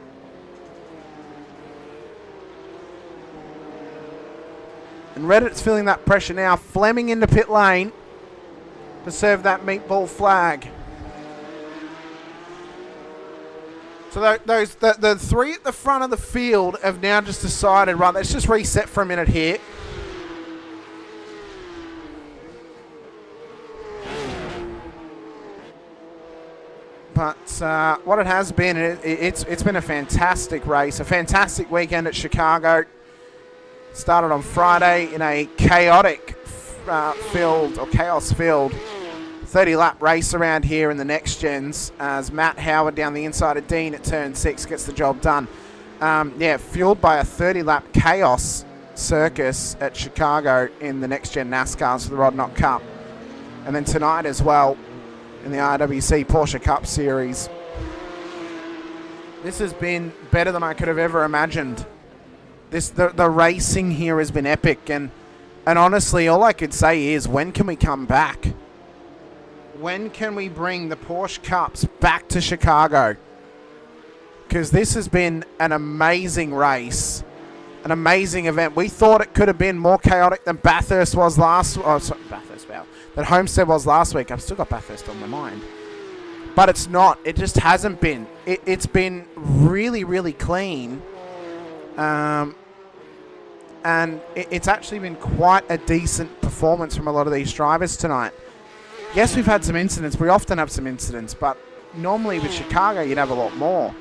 Speaker 5: And Reddit's feeling that pressure now. Fleming into pit lane to serve that meatball flag. So the three at the front of the field have now just decided, right, let's just reset for a minute here. But what it has been, it's been a fantastic race, a fantastic weekend at Chicago. Started on Friday in a chaos-filled 30-lap race around here in the next gens as Matt Howard down the inside of Dean at turn 6 gets the job done. Fueled by a 30-lap chaos circus at Chicago in the next gen NASCARs for the Rod Knott Cup. And then tonight as well in the IRWC Porsche Cup Series. This has been better than I could have ever imagined. The racing here has been epic, and honestly, all I could say is, when can we come back? When can we bring the Porsche Cups back to Chicago? Because this has been an amazing race, an amazing event. We thought it could have been more chaotic than Bathurst was that Homestead was last week. I've still got Bathurst on my mind. But it's not. It just hasn't been. It's been really, really clean. And it's actually been quite a decent performance from a lot of these drivers tonight. Yes, we've had some incidents. We often have some incidents, but normally with Chicago, you'd have a lot more.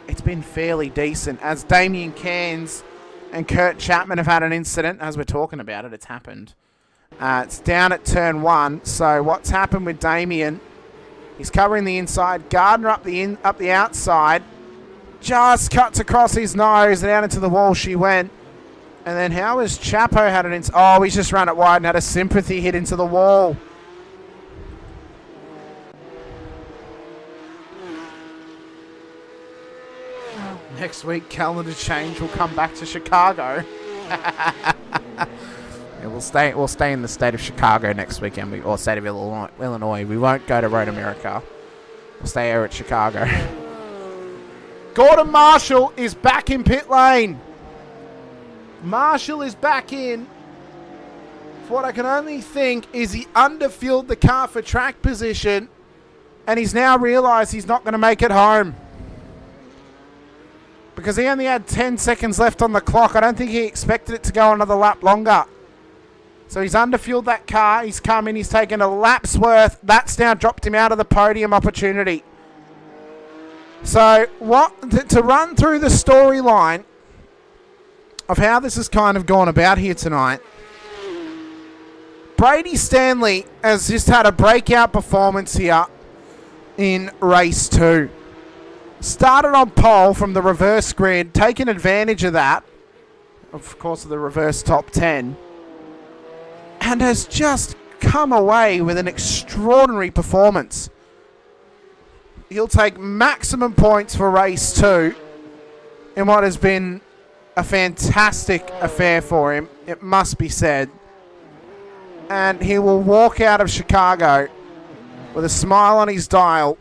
Speaker 5: It's been fairly decent. As Damien Cairns and Kurt Chapman have had an incident, as we're talking about it, it's happened. It's down at turn 1. So what's happened with Damien? He's covering the inside. Gardner up the outside. Just cuts across his nose and out into the wall she went. And then how has Chapo had an incident? Oh, he's just run it wide and had a sympathy hit into the wall. Next week, calendar change. We'll come back to Chicago. We'll stay in the state of Chicago next weekend, or state of Illinois. We won't go to Road America. We'll stay here at Chicago. Gordon Marshall is back in pit lane. Marshall is back in. For what I can only think is he underfueled the car for track position, and he's now realised he's not going to make it home. Because he only had 10 seconds left on the clock. I don't think he expected it to go another lap longer. So he's underfueled that car. He's come in. He's taken a lap's worth. That's now dropped him out of the podium opportunity. So to run through the storyline of how this has kind of gone about here tonight, Brady Stanley has just had a breakout performance here in race 2. Started on pole from the reverse grid, taking advantage of that, of course, of the reverse top 10, and has just come away with an extraordinary performance. He'll take maximum points for race 2 in what has been a fantastic affair for him, it must be said. And he will walk out of Chicago with a smile on his dial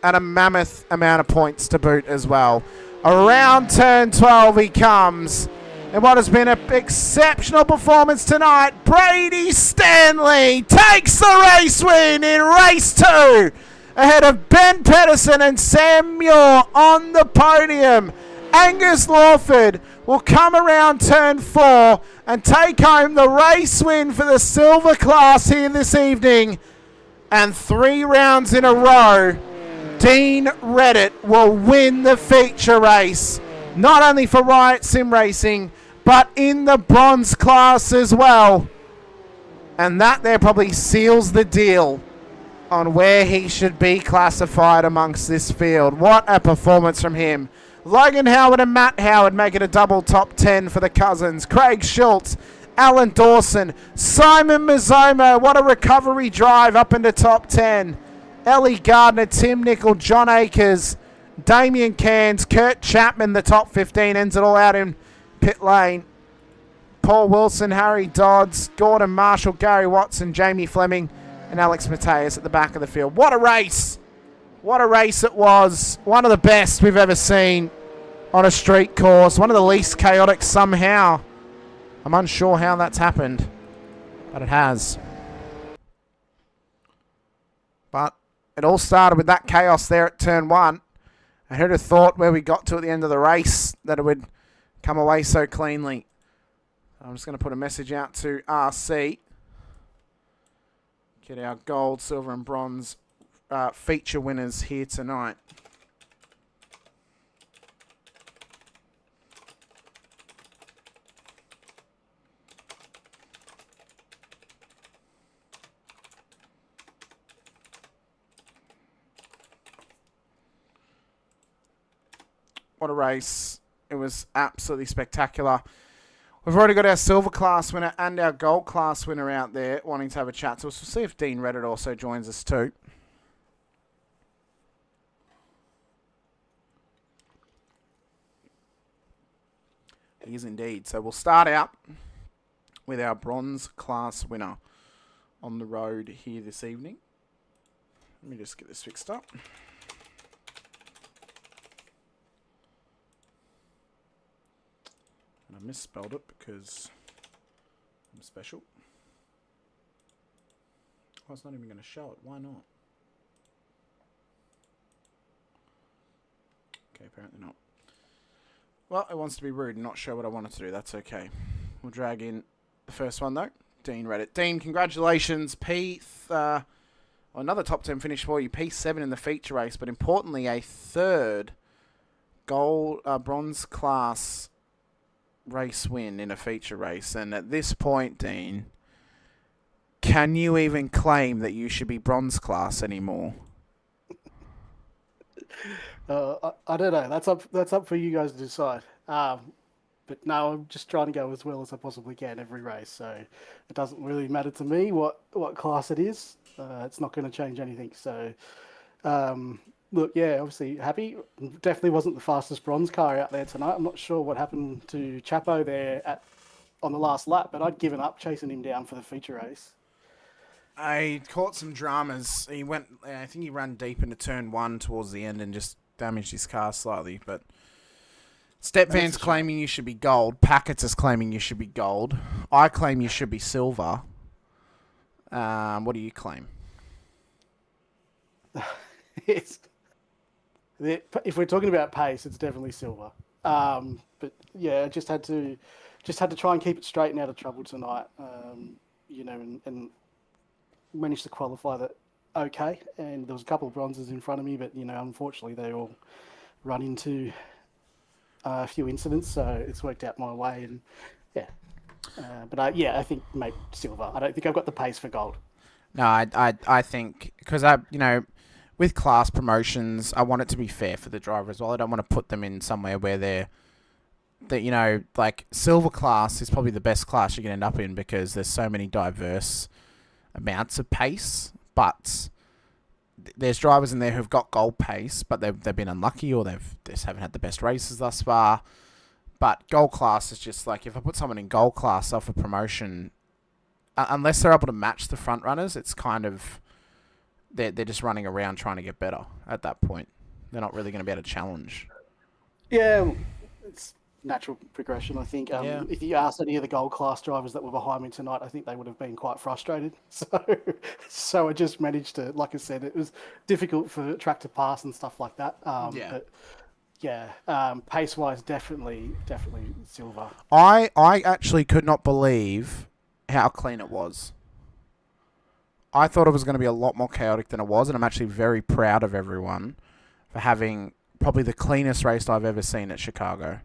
Speaker 5: and a mammoth amount of points to boot as well. Around turn 12 he comes. And what has been an exceptional performance tonight, Brady Stanley takes the race win in race 2 ahead of Ben Pedersen and Sam Muir on the podium. Angus Lawford will come around turn 4 and take home the race win for the silver class here this evening. And 3 rounds in a row, Dean Reddit will win the feature race. Not only for Riot Sim Racing, but in the bronze class as well. And that there probably seals the deal on where he should be classified amongst this field. What a performance from him. Logan Howard and Matt Howard make it a double top 10 for the cousins. Craig Schultz, Alan Dawson, Simon Mazzomo, what a recovery drive up into top 10. Ellie Gardner, Tim Nicol, John Akers, Damien Cairns, Kurt Chapman, the top 15, ends it all out in pit lane. Paul Wilson, Harry Dodds, Gordon Marshall, Gary Watson, Jamie Fleming, and Alex Mateus at the back of the field. What a race! What a race it was. One of the best we've ever seen on a street course. One of the least chaotic somehow. I'm unsure how that's happened, but it has. But it all started with that chaos there at turn 1. And who'd have thought where we got to at the end of the race that it would come away so cleanly. I'm just going to put a message out to RC. Get our gold, silver and bronze feature winners here tonight. What a race. It was absolutely spectacular. We've already got our silver class winner and our gold class winner out there wanting to have a chat to us. We'll see if Dean Reddit also joins us too. He is indeed. So we'll start out with our bronze class winner on the road here this evening. Let me just get this fixed up. And I misspelled it because I'm special. Oh, it's not even going to show it. Why not? Okay, apparently not. Well, it wants to be rude and not show what I wanted to do. That's okay. We'll drag in the first one, though. Dean Reddit. Dean, congratulations. Another top 10 finish for you. P7 in the feature race, but importantly, a third bronze class race win in a feature race. And at this point, Dean, can you even claim that you should be bronze class anymore?
Speaker 7: I don't know. That's up for you guys to decide. But no, I'm just trying to go as well as I possibly can every race. So it doesn't really matter to me what class it is. It's not going to change anything. So look, yeah, obviously happy. Definitely wasn't the fastest bronze car out there tonight. I'm not sure what happened to Chapo there on the last lap, but I'd given up chasing him down for the feature race.
Speaker 5: I caught some dramas. I think he ran deep into turn 1 towards the end and just damaged his car slightly. But Stepvan's claiming you should be gold. Packett's is claiming you should be gold. I claim you should be silver. What do you claim?
Speaker 7: If we're talking about pace, it's definitely silver. But yeah, I just had to try and keep it straight and out of trouble tonight. And managed to qualify that okay. And there was a couple of bronzes in front of me, but unfortunately they all run into a few incidents, so it's worked out my way. And yeah, I think mate, silver. I don't think I've got the pace for gold.
Speaker 5: No, I think because with class promotions, I want it to be fair for the driver as well. I don't want to put them in somewhere where like silver class is probably the best class you can end up in because there's so many diverse amounts of pace. But there's drivers in there who've got gold pace, but they've been unlucky or they just haven't had the best races thus far. But gold class is just like, if I put someone in gold class off a promotion, unless they're able to match the front runners, it's kind of they're just running around trying to get better at that point. They're not really going to be able to challenge.
Speaker 7: Yeah, it's natural progression, I think. If you asked any of the gold class drivers that were behind me tonight, I think they would have been quite frustrated. So I just managed to, like I said, it was difficult for track to pass and stuff like that. But pace-wise, definitely silver.
Speaker 5: I actually could not believe how clean it was. I thought it was going to be a lot more chaotic than it was, and I'm actually very proud of everyone for having probably the cleanest race I've ever seen at Chicago.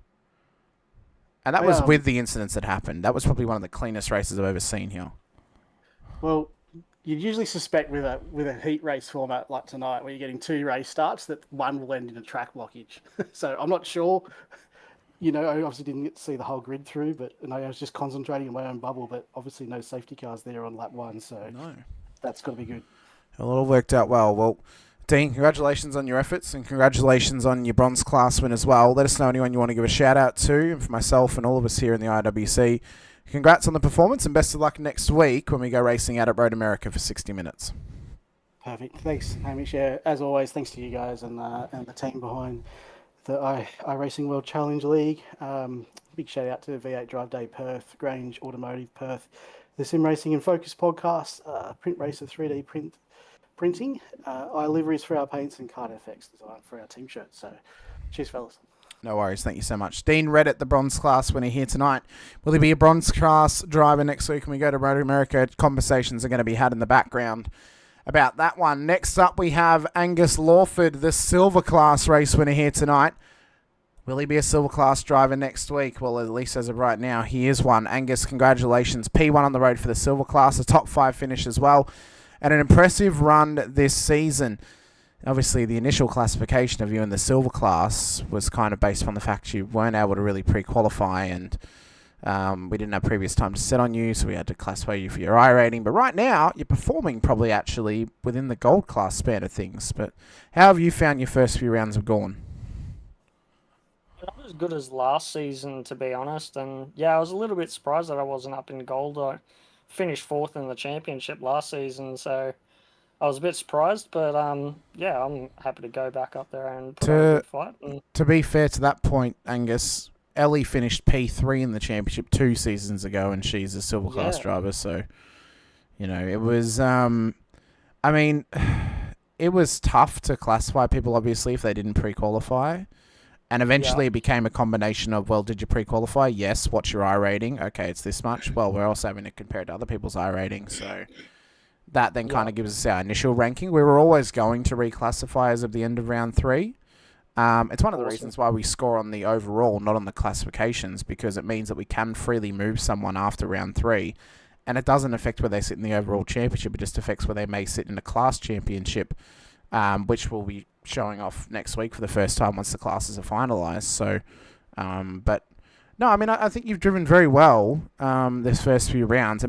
Speaker 5: And that was with the incidents that happened. That was probably one of the cleanest races I've ever seen here.
Speaker 7: Well, you'd usually suspect with a heat race format like tonight, where you're getting 2 race starts, that one will end in a track blockage. So I'm not sure. I obviously didn't get to see the whole grid through, but I was just concentrating in my own bubble. But obviously, no safety cars there on lap 1, so that's got to be good.
Speaker 5: It all worked out well. Well, Dean, congratulations on your efforts and congratulations on your bronze class win as well. Let us know anyone you want to give a shout out to, and for myself and all of us here in the IRWC. Congrats on the performance and best of luck next week when we go racing out at Road America for 60 minutes.
Speaker 7: Perfect. Thanks, Hamish. Yeah, as always, thanks to you guys and the team behind the iRacing World Challenge League. Big shout out to V8 Drive Day Perth, Grange Automotive Perth, the Sim Racing and Focus podcast, Print Racer 3D printing, iLiveries for our paints, and Card FX design for our team shirts. So, cheers, fellas.
Speaker 5: No worries. Thank you so much. Dean Reddit, the bronze class winner here tonight. Will he be a bronze class driver next week when we go to Road America? Conversations are going to be had in the background about that one. Next up, we have Angus Lawford, the silver class race winner here tonight. Will he be a silver class driver next week? Well, at least as of right now, he is one. Angus, congratulations. P1 on the road for the silver class, a top 5 finish as well, and an impressive run this season. Obviously, the initial classification of you in the silver class was kind of based on the fact you weren't able to really pre-qualify, and we didn't have previous time to set on you, so we had to classify you for your I rating. But right now, you're performing probably actually within the gold class span of things. But how have you found your first few rounds have gone?
Speaker 8: Not as good as last season, to be honest. And yeah, I was a little bit surprised that I wasn't up in gold. I finished 4th in the championship last season, so I was a bit surprised, but yeah, I'm happy to go back up there and put on a good fight.
Speaker 5: To be fair to that point, Angus, Ellie finished P3 in the championship 2 seasons ago, and she's a silver class driver. So, it was, it was tough to classify people, obviously, if they didn't pre-qualify. And eventually it became a combination of, well, did you pre-qualify? Yes. What's your I rating? Okay, it's this much. Well, we're also having to compare it to other people's I rating, so that then kind of gives us our initial ranking. We were always going to reclassify as of the end of round 3. It's one of the reasons why we score on the overall, not on the classifications, because it means that we can freely move someone after round 3, and it doesn't affect where they sit in the overall championship. It just affects where they may sit in a class championship, which will be showing off next week for the first time once the classes are finalised. So, but no, I think you've driven very well this first few rounds.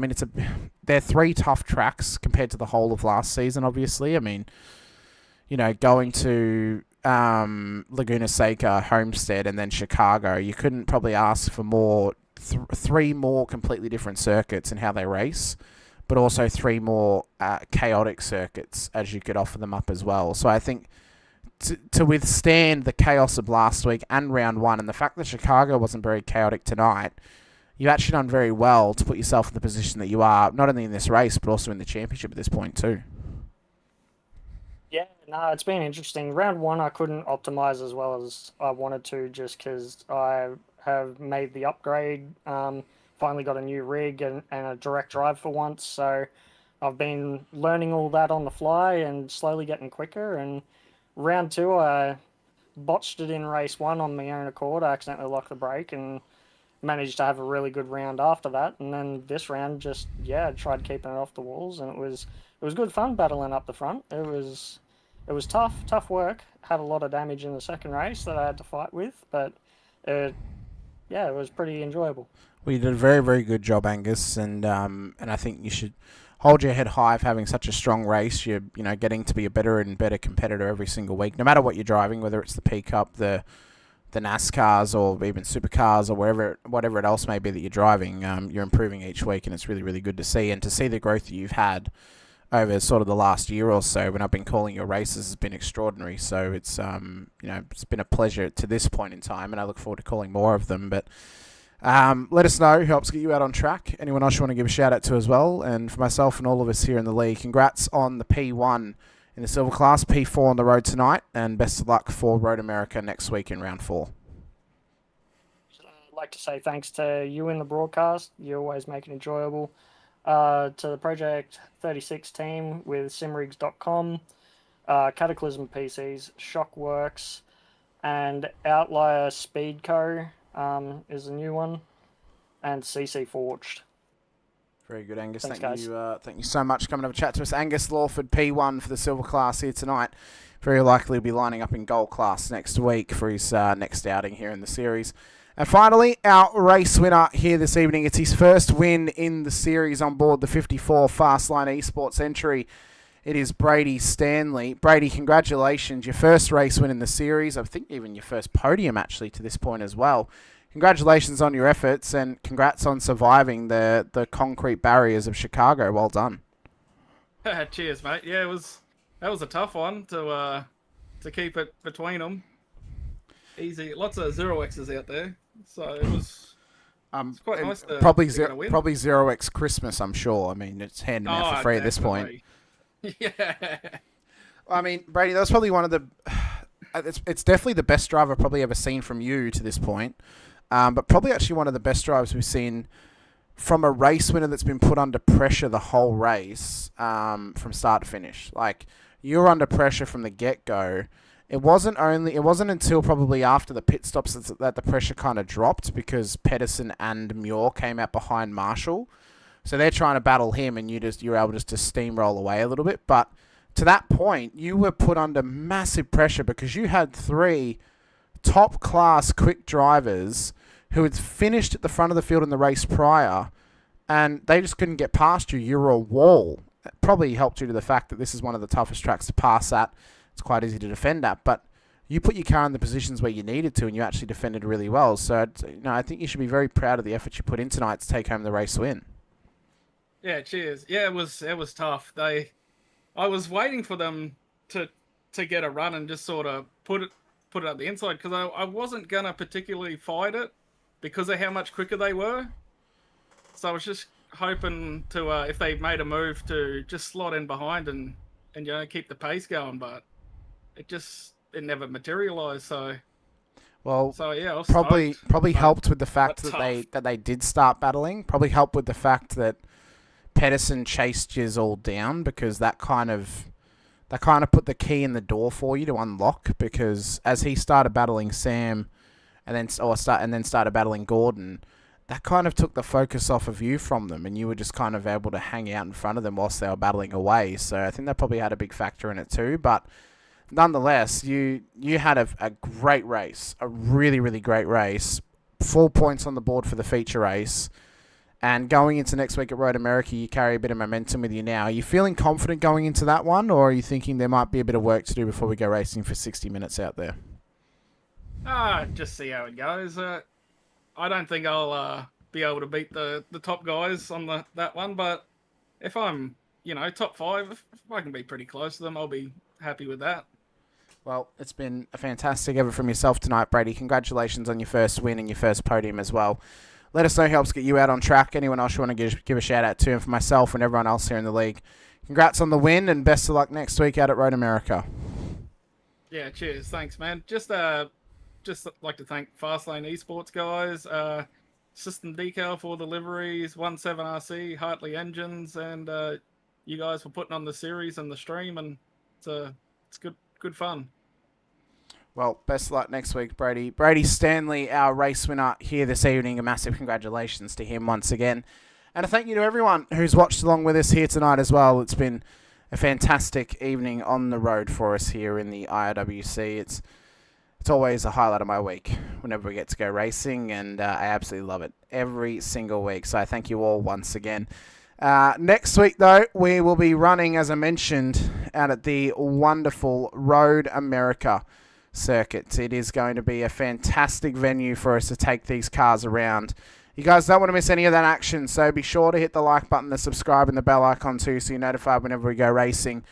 Speaker 5: They're 3 tough tracks compared to the whole of last season, obviously. Going to Laguna Seca, Homestead, and then Chicago, you couldn't probably ask for more. 3 more completely different circuits in how they race, but also 3 more chaotic circuits as you could offer them up as well. So I think to withstand the chaos of last week and round 1, and the fact that Chicago wasn't very chaotic tonight, you've actually done very well to put yourself in the position that you are, not only in this race, but also in the championship at this point too.
Speaker 8: Yeah, no, it's been interesting. Round 1, I couldn't optimize as well as I wanted to, just because I have made the upgrade, finally got a new rig and a direct drive for once, so I've been learning all that on the fly and slowly getting quicker. And round 2, I botched it in race 1 on my own accord. I accidentally locked the brake and managed to have a really good round after that. And then this round, I tried keeping it off the walls, and it was good fun battling up the front. It was tough work. Had a lot of damage in the second race that I had to fight with, but it was pretty enjoyable.
Speaker 5: Well, you did a very, very good job, Angus, and I think you should hold your head high for having such a strong race. You're getting to be a better and better competitor every single week, no matter what you're driving, whether it's the P Cup, the NASCARs, or even supercars, or whatever it else may be that you're driving. You're improving each week, and it's really, really good to see. And to see the growth that you've had over sort of the last year or so when I've been calling your races has been extraordinary. So it's it's been a pleasure to this point in time, and I look forward to calling more of them. But let us know who helps get you out on track. Anyone else you want to give a shout out to as well. And for myself and all of us here in the league, congrats on the P1 in the silver class. P4 on the road tonight, and best of luck for Road America next week in round 4.
Speaker 8: I'd like to say thanks to you in the broadcast. You always make it enjoyable. To the Project 36 team with simrigs.com, Cataclysm PCs, Shockworks, and Outlier Speed Co. Is a new one, and CC Forged.
Speaker 5: Very good, Angus.
Speaker 8: Thanks,
Speaker 5: Thank
Speaker 8: guys.
Speaker 5: you. Thank you so much for coming over to chat to us. Angus Lawford, P1 for the silver class here tonight. Very likely will be lining up in gold class next week for his next outing here in the series. And finally, our race winner here this evening. It's his first win in the series on board the 54 Fastline Esports entry. It is Brady Stanley. Brady, congratulations. Your first race win in the series. I think even your first podium, actually, to this point as well. Congratulations on your efforts, and congrats on surviving the concrete barriers of Chicago. Well done.
Speaker 9: Cheers, mate. Yeah, that was a tough one to keep it between them. Easy, lots of 0x's out there, so it's quite nice to
Speaker 5: probably
Speaker 9: get a win.
Speaker 5: Probably 0x Christmas, I'm sure. I mean, it's handing out for free at this point.
Speaker 9: Yeah.
Speaker 5: I mean, Brady, that was probably one of the. It's definitely the best drive I've probably ever seen from you to this point. But probably actually one of the best drives we've seen from a race winner that's been put under pressure the whole race from start to finish. Like, you were under pressure from the get-go. It wasn't until probably after the pit stops that the pressure kind of dropped, because Pedersen and Muir came out behind Marshall. So they're trying to battle him, and you were able just to steamroll away a little bit. But to that point, you were put under massive pressure because you had 3 top-class quick drivers who had finished at the front of the field in the race prior, and they just couldn't get past you. You were a wall. It probably helped due to the fact that this is one of the toughest tracks to pass at. It's quite easy to defend at, but you put your car in the positions where you needed to, and you actually defended really well. So, I think you should be very proud of the effort you put in tonight to take home the race win.
Speaker 9: Yeah, cheers. Yeah, it was tough. I was waiting for them to get a run and just sort of put it up the inside, because I wasn't gonna particularly fight it because of how much quicker they were. So I was just hoping to if they made a move to just slot in behind and keep the pace going, but it never materialized. So yeah, I was
Speaker 5: probably helped with the fact that they did start battling. Probably helped with the fact that Pedersen chased yous all down, because that kind of put the key in the door for you to unlock, because as he started battling Sam and then started battling Gordon, that kind of took the focus off of you from them, and you were just kind of able to hang out in front of them whilst they were battling away. So I think that probably had a big factor in it too. But nonetheless, you had a great race, a really, really great race. 4 points on the board for the feature race. And going into next week at Road America, you carry a bit of momentum with you now. Are you feeling confident going into that one, or are you thinking there might be a bit of work to do before we go racing for 60 minutes out there?
Speaker 9: Just see how it goes. I don't think I'll be able to beat the top guys on that one, but if I'm, top 5, if I can be pretty close to them, I'll be happy with that.
Speaker 5: Well, it's been a fantastic effort from yourself tonight, Brady. Congratulations on your first win and your first podium as well. Let us know who helps get you out on track. Anyone else you want to give a shout out to, and for myself and everyone else here in the league. Congrats on the win, and best of luck next week out at Road America.
Speaker 9: Yeah, cheers. Thanks, man. Just like to thank Fastlane Esports guys, System Decal for the liveries, 17RC, Hartley Engines, and you guys for putting on the series and the stream, and it's good fun.
Speaker 5: Well, best of luck next week, Brady. Brady Stanley, our race winner here this evening. A massive congratulations to him once again. And a thank you to everyone who's watched along with us here tonight as well. It's been a fantastic evening on the road for us here in the IRWC. It's always a highlight of my week whenever we get to go racing, and I absolutely love it every single week. So I thank you all once again. Next week, though, we will be running, as I mentioned, out at the wonderful Road America circuit. It is going to be a fantastic venue for us to take these cars around. You guys don't want to miss any of that action, so be sure to hit the like button, the subscribe, and the bell icon too, so you're notified whenever we go racing.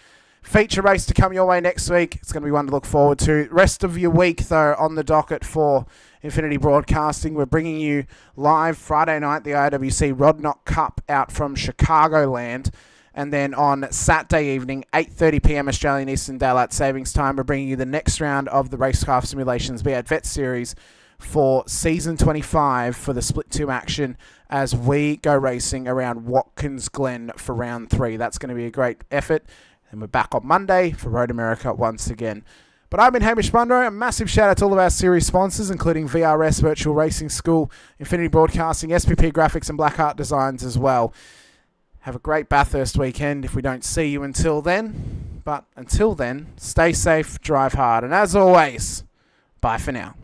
Speaker 5: Feature race to come your way next week. It's going to be one to look forward to. Rest of your week, though, on the docket for Infinity Broadcasting. We're bringing you live Friday night the IRWC Rodknock Cup out from Chicagoland. And then on Saturday evening, 8:30 p.m. Australian Eastern Daylight Savings Time, we're bringing you the next round of the Racecraft Simulations VRS Series for Season 25 for the Split 2 action as we go racing around Watkins Glen for Round 3. That's going to be a great effort. And we're back on Monday for Road America once again. But I've been Hamish Munro. A massive shout out to all of our series sponsors, including VRS Virtual Racing School, Infinity Broadcasting, SPP Graphics, and Blackheart Designs as well. Have a great Bathurst weekend if we don't see you until then. But until then, stay safe, drive hard, and as always, bye for now.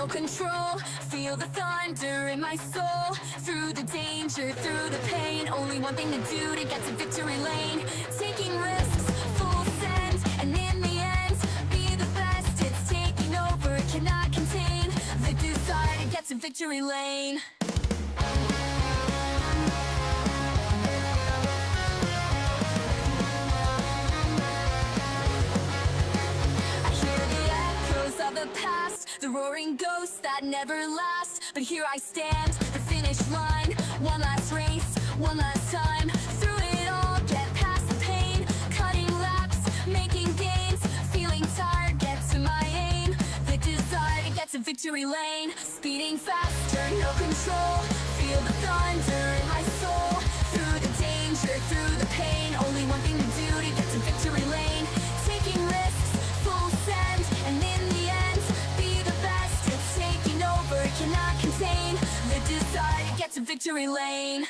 Speaker 4: Control, feel the thunder in my soul. Through the danger, through the pain, only one thing to do to get to victory lane. Taking risks, full send, and in the end, be the best. It's taking over, cannot contain the desire to get to victory lane. Of the past, the roaring ghosts that never last. But here I stand, the finish line. One last race, one last time. Through it all, get past the pain. Cutting laps, making gains. Feeling tired, get to my aim. The desire to get to victory lane. Speeding faster, no control. Feel the thunder in my soul. Through the danger, through the pain. Only one thing to do to get to victory lane. Taking risks, full send, and in the end, be the best. It's taking over, cannot contain the desire to get to victory lane.